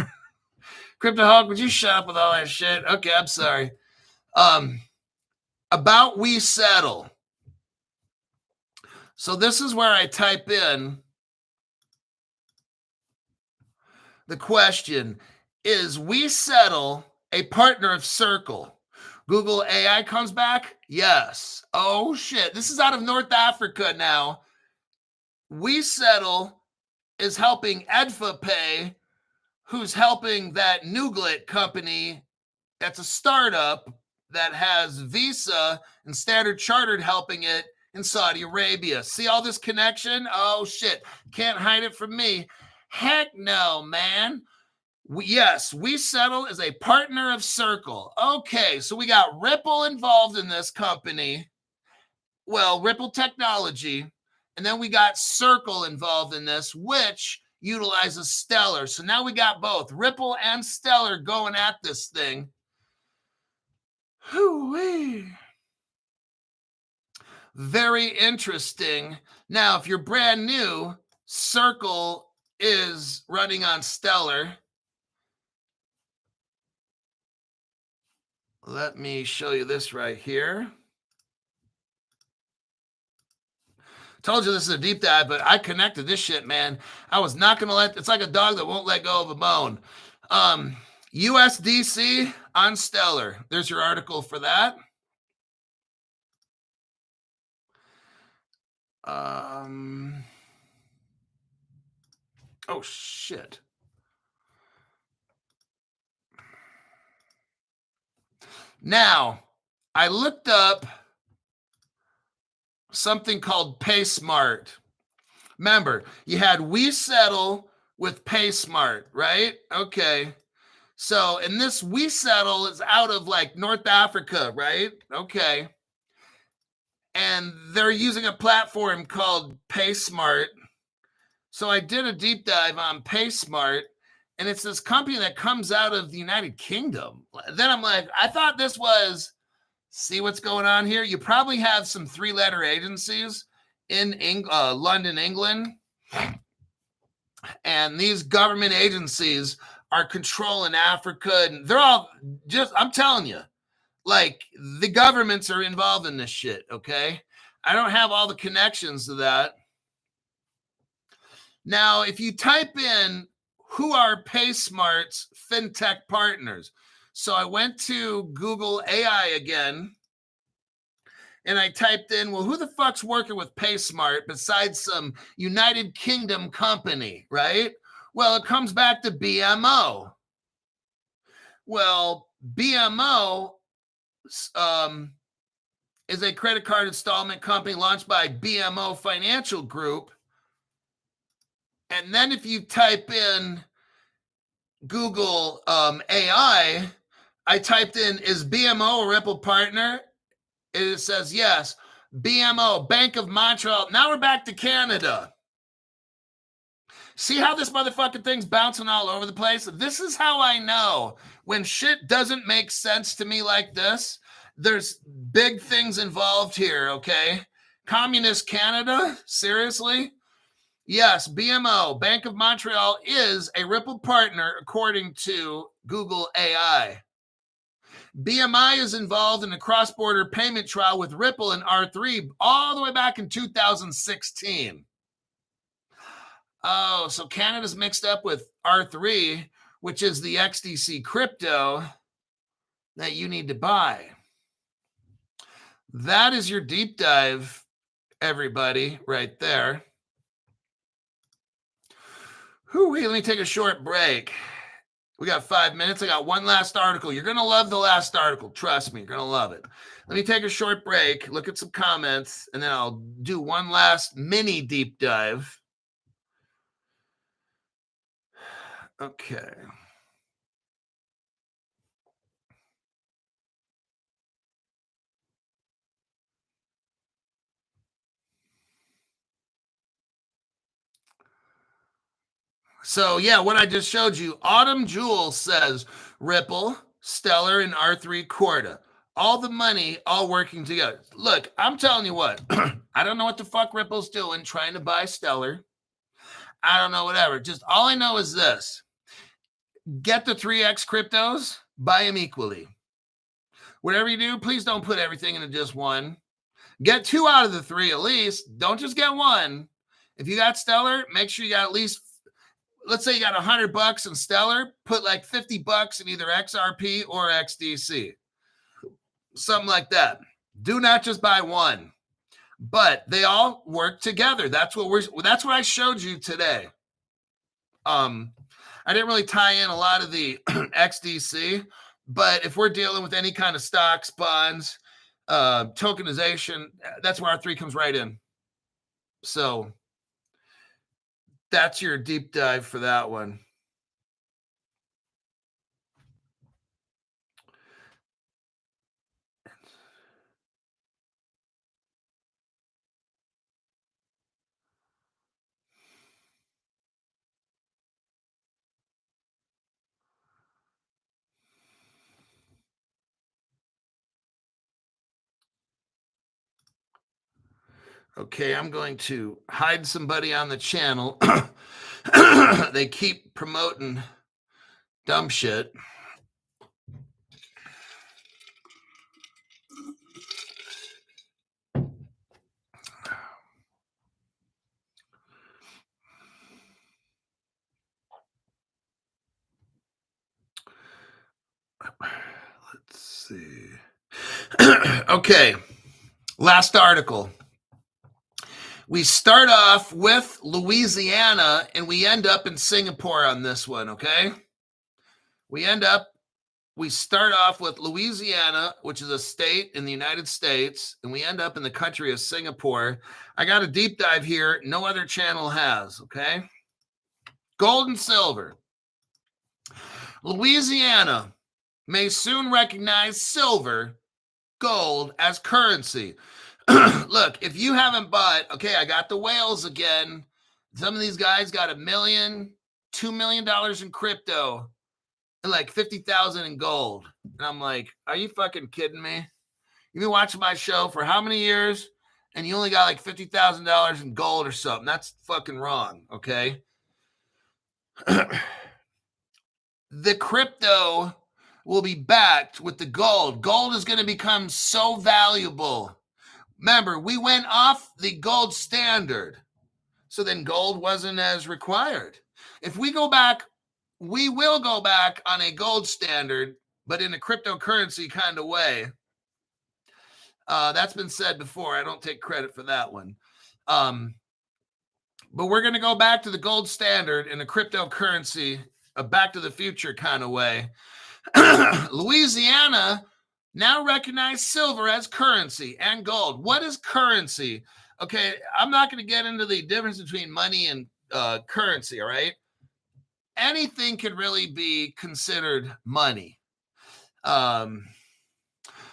Crypto Hawk, would you shut up with all that shit? Okay, I'm sorry. About WeSettle. So this is where I type in the question, is WeSettle a partner of Circle? Google AI comes back, yes. Oh, shit. This is out of North Africa now. WeSettle is helping EDFA Pay, who's helping that Nuglit company that's a startup that has Visa and Standard Chartered helping it in Saudi Arabia. See all this connection? Oh, shit. Can't hide it from me. Heck no, man. Yes, WeSettle is a partner of Circle. Okay, so we got Ripple involved in this company. Well, Ripple Technology. And then we got Circle involved in this, which utilizes Stellar. So now we got both Ripple and Stellar going at this thing. Hoo-wee. Very interesting. Now, if you're brand new, Circle is running on Stellar. Let me show you this right here. Told you this is a deep dive, but I connected this shit, man. I was not going to it's like a dog that won't let go of a bone. USDC on Stellar. There's your article for that. Oh, shit. Now, I looked up something called PaySmart. Remember, you had WeSettle with PaySmart, right? Okay. So, and this WeSettle is out of like North Africa, right? Okay. And they're using a platform called PaySmart. So I did a deep dive on PaySmart, and it's this company that comes out of the United Kingdom. Then I'm like, I thought this was, see what's going on here? You probably have some three-letter agencies in London, England. And these government agencies are controlling Africa. And they're all just, I'm telling you, like the governments are involved in this shit, okay? I don't have all the connections to that. Now, if you type in who are PaySmart's fintech partners, so I went to Google AI again, and I typed in, well, who the fuck's working with PaySmart besides some United Kingdom company, right? Well, it comes back to BMO. Well, BMO is a credit card installment company launched by BMO Financial Group. And then if you type in Google AI, I typed in, is BMO a Ripple partner? It says yes. BMO, Bank of Montreal. Now we're back to Canada. See how this motherfucking thing's bouncing all over the place? This is how I know when shit doesn't make sense to me like this. There's big things involved here, okay? Communist Canada? Seriously? Yes, BMO, Bank of Montreal, is a Ripple partner according to Google AI. BMI is involved in a cross-border payment trial with Ripple and R3 all the way back in 2016. Oh, so Canada's mixed up with R3, which is the XDC crypto that you need to buy. That is your deep dive, everybody, right there. Whew, let me take a short break. We got 5 minutes. I got one last article. You're going to love the last article. Trust me, you're going to love it. Let me take a short break, look at some comments, and then I'll do one last mini deep dive. Okay. So, yeah, what I just showed you, Autumn Jewel says Ripple, Stellar, and R3 Corda. All the money, all working together. Look, I'm telling you what, I don't know what the fuck Ripple's doing trying to buy Stellar. I don't know, whatever. Just all I know is this. Get the 3X cryptos, buy them equally. Whatever you do, please don't put everything into just one. Get 2 out of the 3 at least. Don't just get one. If you got Stellar, make sure you got at least, let's say you got $100 in Stellar, put like $50 in either XRP or XDC. Something like that. Do not just buy one. But they all work together. That's what I showed you today. I didn't really tie in a lot of the XDC, but if we're dealing with any kind of stocks, bonds, tokenization, that's where R3 comes right in. So that's your deep dive for that one. Okay, I'm going to hide somebody on the channel. They keep promoting dumb shit. Let's see. Okay, last article. We start off with Louisiana and we end up in Singapore on this one, okay? We start off with Louisiana, which is a state in the United States, and we end up in the country of Singapore. I got a deep dive here. No other channel has, okay? Gold and silver. Louisiana may soon recognize silver, gold as currency. Look, if you haven't bought, okay, I got the whales again. Some of these guys got $1 million, $2 million in crypto, and like 50,000 in gold. And I'm like, are you fucking kidding me? You've been watching my show for how many years? And you only got like $50,000 in gold or something. That's fucking wrong, okay? The crypto will be backed with the gold. Gold is going to become so valuable. Remember, we went off the gold standard. So then gold wasn't as required. If we go back, we will go back on a gold standard, but in a cryptocurrency kind of way. That's been said before. I don't take credit for that one. But we're going to go back to the gold standard in a cryptocurrency, a back to the future kind of way. Louisiana now recognize silver as currency and gold. What is currency? Okay, I'm not going to get into the difference between money and currency, all right? Anything can really be considered money.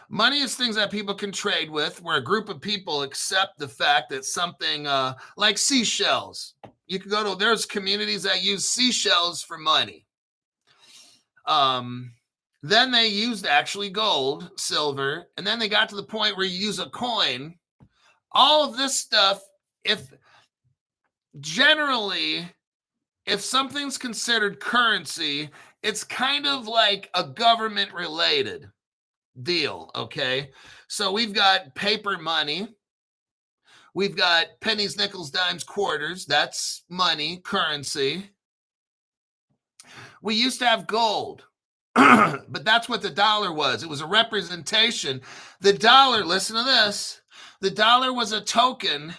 Money is things that people can trade with, where a group of people accept the fact that something like seashells. You can go to, there's communities that use seashells for money. Then they used actually gold, silver, and then they got to the point where you use a coin. All of this stuff, if something's considered currency, it's kind of like a government related deal, okay? So we've got paper money. We've got pennies, nickels, dimes, quarters. That's money, currency. We used to have gold, but that's what the dollar was. It was a representation. The dollar, listen to this, the dollar was a token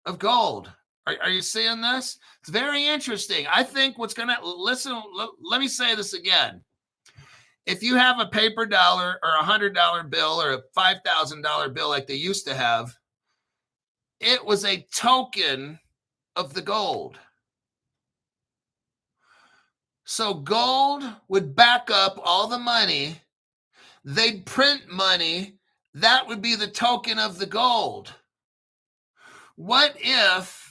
of gold. Are you seeing this? It's very interesting. I think what's going to, listen, let me say this again. If you have a paper dollar or $100 bill or a $5,000 bill like they used to have, it was a token of the gold. So gold would back up all the money. They'd print money. That would be the token of the gold. What if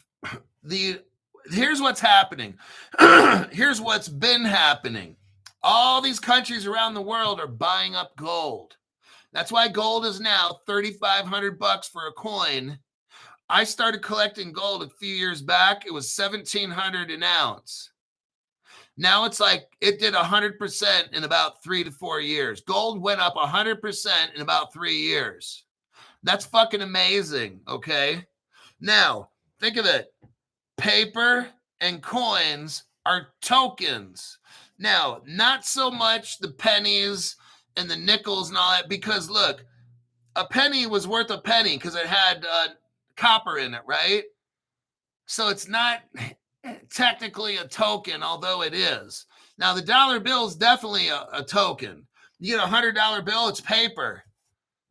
here's what's happening. Here's what's been happening. All these countries around the world are buying up gold. That's why gold is now $3,500 for a coin. I started collecting gold a few years back. It was $1,700 an ounce. Now it's like it did 100% in about 3 to 4 years. Gold went up 100% in about 3 years. That's fucking amazing, okay? Now, think of it. Paper and coins are tokens. Now, not so much the pennies and the nickels and all that, because look, a penny was worth a penny because it had copper in it, right? So it's not technically a token, although it is. Now, the dollar bill is definitely a token. You get a $100 bill, it's paper.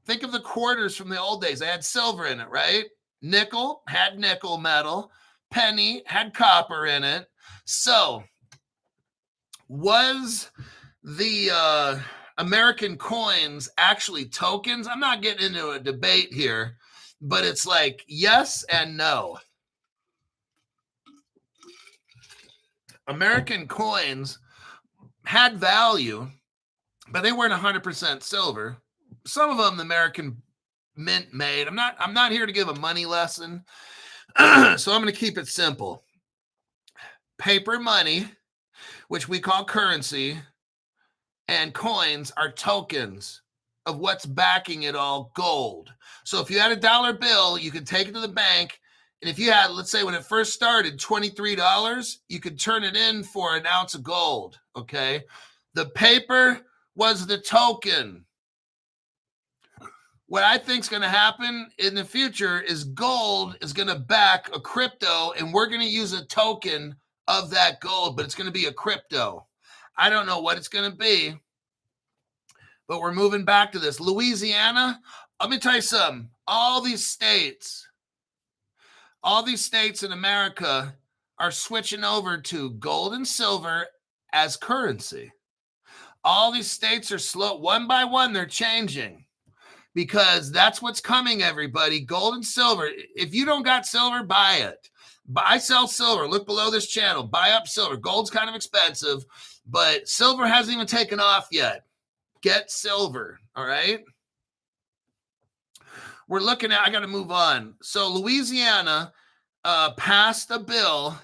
Think of the quarters from the old days. They had silver in it, right? Nickel had nickel metal. Penny had copper in it. So was the American coins actually tokens? I'm not getting into a debate here, but it's like yes and no. American coins had value, but they weren't 100% silver. Some of them the American mint made. I'm not here to give a money lesson. So I'm going to keep it simple. Paper money, which we call currency, and coins are tokens of what's backing it all, gold. So if you had a dollar bill, you could take it to the bank. And if you had, let's say when it first started, $23, you could turn it in for an ounce of gold, okay? The paper was the token. What I think is going to happen in the future is gold is going to back a crypto, and we're going to use a token of that gold, but it's going to be a crypto. I don't know what it's going to be, but we're moving back to this. Louisiana, let me tell you something. All these states in America are switching over to gold and silver as currency. All these states are slow. One by one, they're changing. Because that's what's coming, everybody. Gold and silver. If you don't got silver, buy it. I sell silver. Look below this channel. Buy up silver. Gold's kind of expensive, but silver hasn't even taken off yet. Get silver, all right? We're looking at, I got to move on. So Louisiana passed a bill,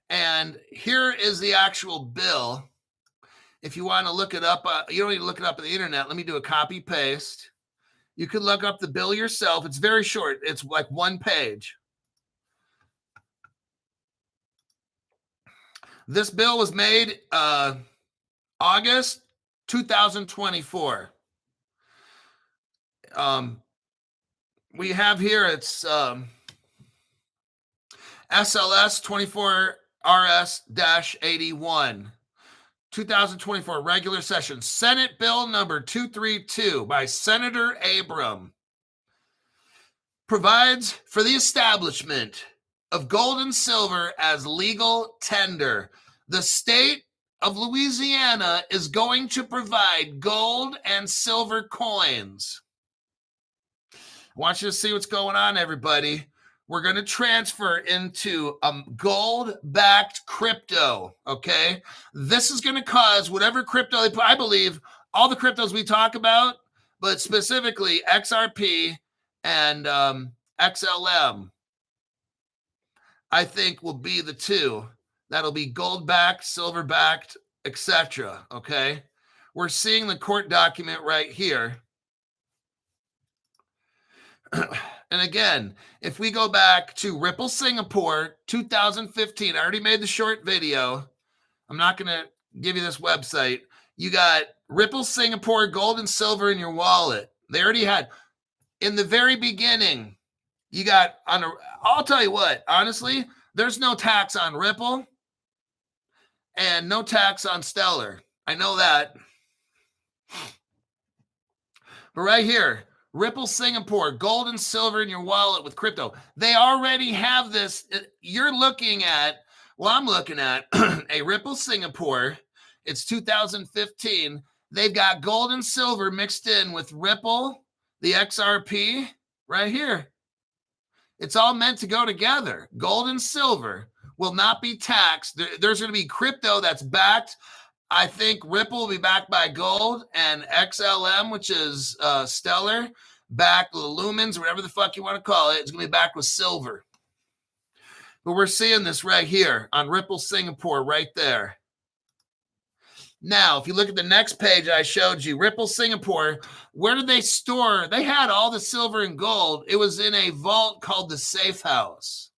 and here is the actual bill. If you want to look it up, you don't need to look it up on the internet. Let me do a copy paste. You can look up the bill yourself. It's very short. It's like one page. This bill was made August 2024. We have here, it's SLS 24RS-81. 2024 regular session, Senate Bill number 232 by Senator Abram, provides for the establishment of gold and silver as legal tender. The state of Louisiana is going to provide gold and silver coins. I want you to see what's going on, everybody. We're going to transfer into gold-backed crypto, okay? This is going to cause whatever crypto they put, I believe all the cryptos we talk about, but specifically XRP and XLM, I think will be the two. That'll be gold-backed, silver-backed, etc., okay? We're seeing the court document right here. And again, if we go back to Ripple Singapore 2015, I already made the short video. I'm not going to give you this website. You got Ripple Singapore gold and silver in your wallet. They already had, in the very beginning, you got I'll tell you what, honestly, there's no tax on Ripple and no tax on Stellar. I know that. But right here, Ripple Singapore, gold and silver in your wallet with crypto. They already have this. You're looking at, well, I'm looking at a Ripple Singapore. It's 2015. They've got gold and silver mixed in with Ripple, the XRP, right here. It's all meant to go together. Gold and silver will not be taxed. There's going to be crypto that's backed. I think Ripple will be backed by gold, and XLM, which is Stellar, backed with Lumens, whatever the fuck you want to call it, it's going to be backed with silver. But we're seeing this right here on Ripple Singapore right there. Now, if you look at the next page I showed you, Ripple Singapore, where did they store? They had all the silver and gold. It was in a vault called the Safe House.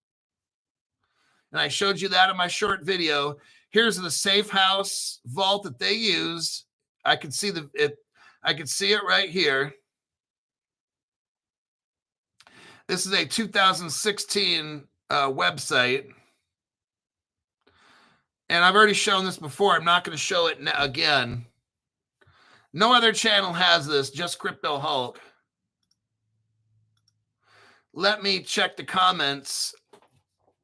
And I showed you that in my short video. Here's the Safe House vault that they used. I can see I can see it right here. This is a 2016 website. And I've already shown this before. I'm not going to show it again. No other channel has this, just Crypto Hulk. Let me check the comments.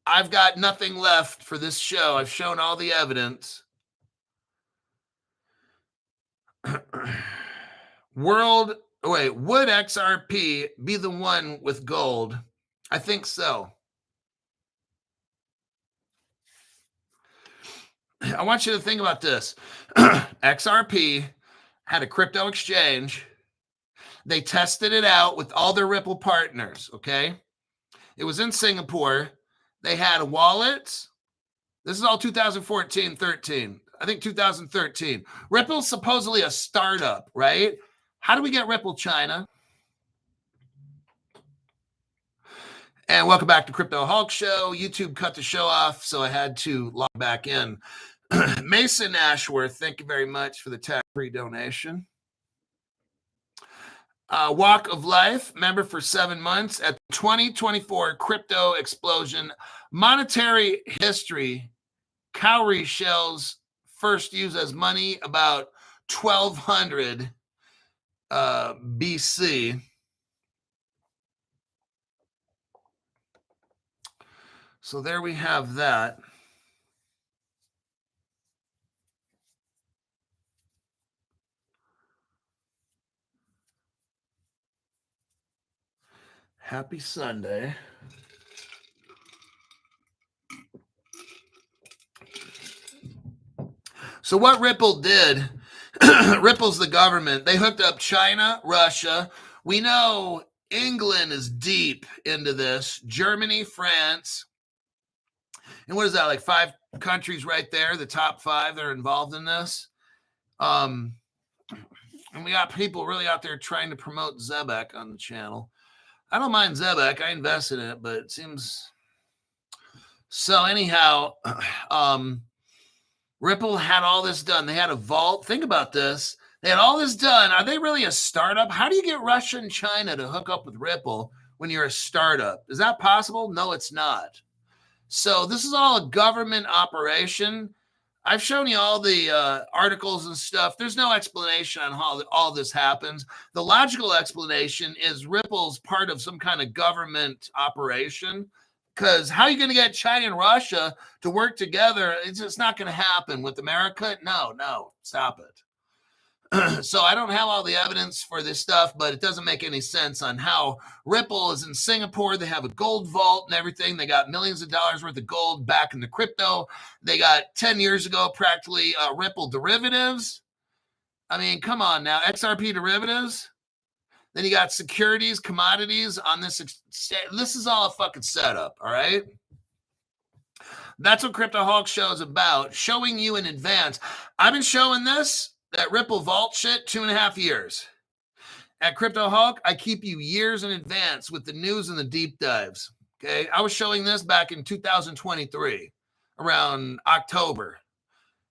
I've got nothing left for this show. I've shown all the evidence. Would XRP be the one with gold? I think so. I want you to think about this. XRP had a crypto exchange. They tested it out with all their Ripple partners, okay? It was in Singapore. They had wallets. This is all 2014, 13. I think 2013. Ripple's supposedly a startup, right? How do we get Ripple China? And welcome back to Crypto Hulk Show. YouTube cut the show off, so I had to log back in. Mason Ashworth, thank you very much for the tax-free donation. Walk of Life, member for 7 months. At the 2024 crypto explosion, monetary history, cowrie shells first used as money about 1200 BC. So there we have that. Happy Sunday. So what Ripple did, Ripple's the government. They hooked up China, Russia. We know England is deep into this. Germany, France. And what is that, like 5 countries right there, the top 5 that are involved in this? And we got people really out there trying to promote Zebek on the channel. I don't mind Zebek. I invest in it, but it seems... So anyhow, Ripple had all this done. They had a vault. Think about this. They had all this done. Are they really a startup? How do you get Russia and China to hook up with Ripple when you're a startup? Is that possible? No, it's not. So this is all a government operation. I've shown you all the articles and stuff. There's no explanation on how all this happens. The logical explanation is Ripple's part of some kind of government operation. Because how are you going to get China and Russia to work together? It's just not going to happen with America. No, stop it. So I don't have all the evidence for this stuff, but it doesn't make any sense on how Ripple is in Singapore. They have a gold vault and everything. They got millions of dollars worth of gold back in the crypto. They got 10 years ago, practically Ripple derivatives. I mean, come on now, XRP derivatives. Then you got securities, commodities on this. This is all a fucking setup, all right? That's what Crypto Hulk show is about, showing you in advance. I've been showing that Ripple Vault shit 2.5 years. At Crypto Hulk, I keep you years in advance with the news and the deep dives, okay? I was showing this back in 2023, around October.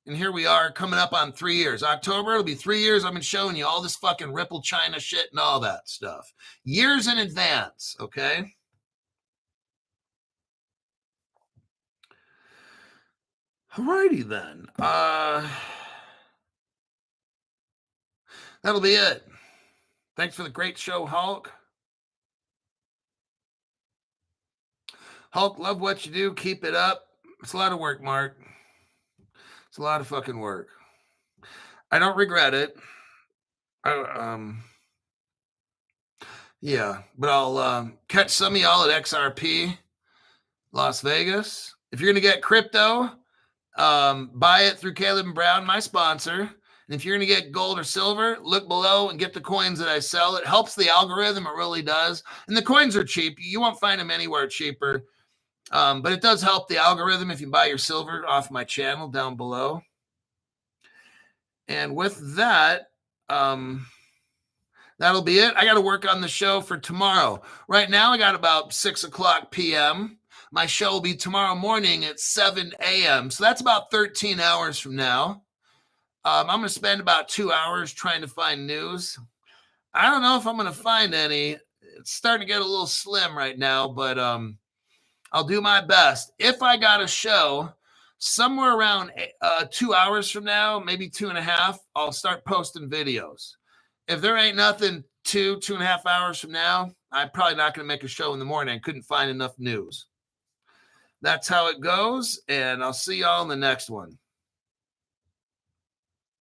And here we are coming up on 3 years. October, it'll be 3 years. I've been showing you all this fucking Ripple China shit and all that stuff. Years in advance, okay? Alrighty then. That'll be it. Thanks for the great show, Hulk. Hulk, love what you do. Keep it up. It's a lot of work, Mark. It's a lot of fucking work. I don't regret it. Yeah, but I'll catch some of y'all at XRP, Las Vegas. If you're going to get crypto, buy it through Caleb and Brown, my sponsor. And if you're going to get gold or silver, look below and get the coins that I sell. It helps the algorithm. It really does. And the coins are cheap. You won't find them anywhere cheaper. But it does help the algorithm if you buy your silver off my channel down below. And with that, that'll be it. I got to work on the show for tomorrow. Right now, I got about 6:00 p.m. My show will be tomorrow morning at 7 a.m. So that's about 13 hours from now. I'm going to spend about 2 hours trying to find news. I don't know if I'm going to find any. It's starting to get a little slim right now, but I'll do my best. If I got a show somewhere around 2 hours from now, maybe 2.5, I'll start posting videos. If there ain't nothing 2.5 hours from now, I'm probably not going to make a show in the morning. I couldn't find enough news. That's how it goes, and I'll see y'all in the next one.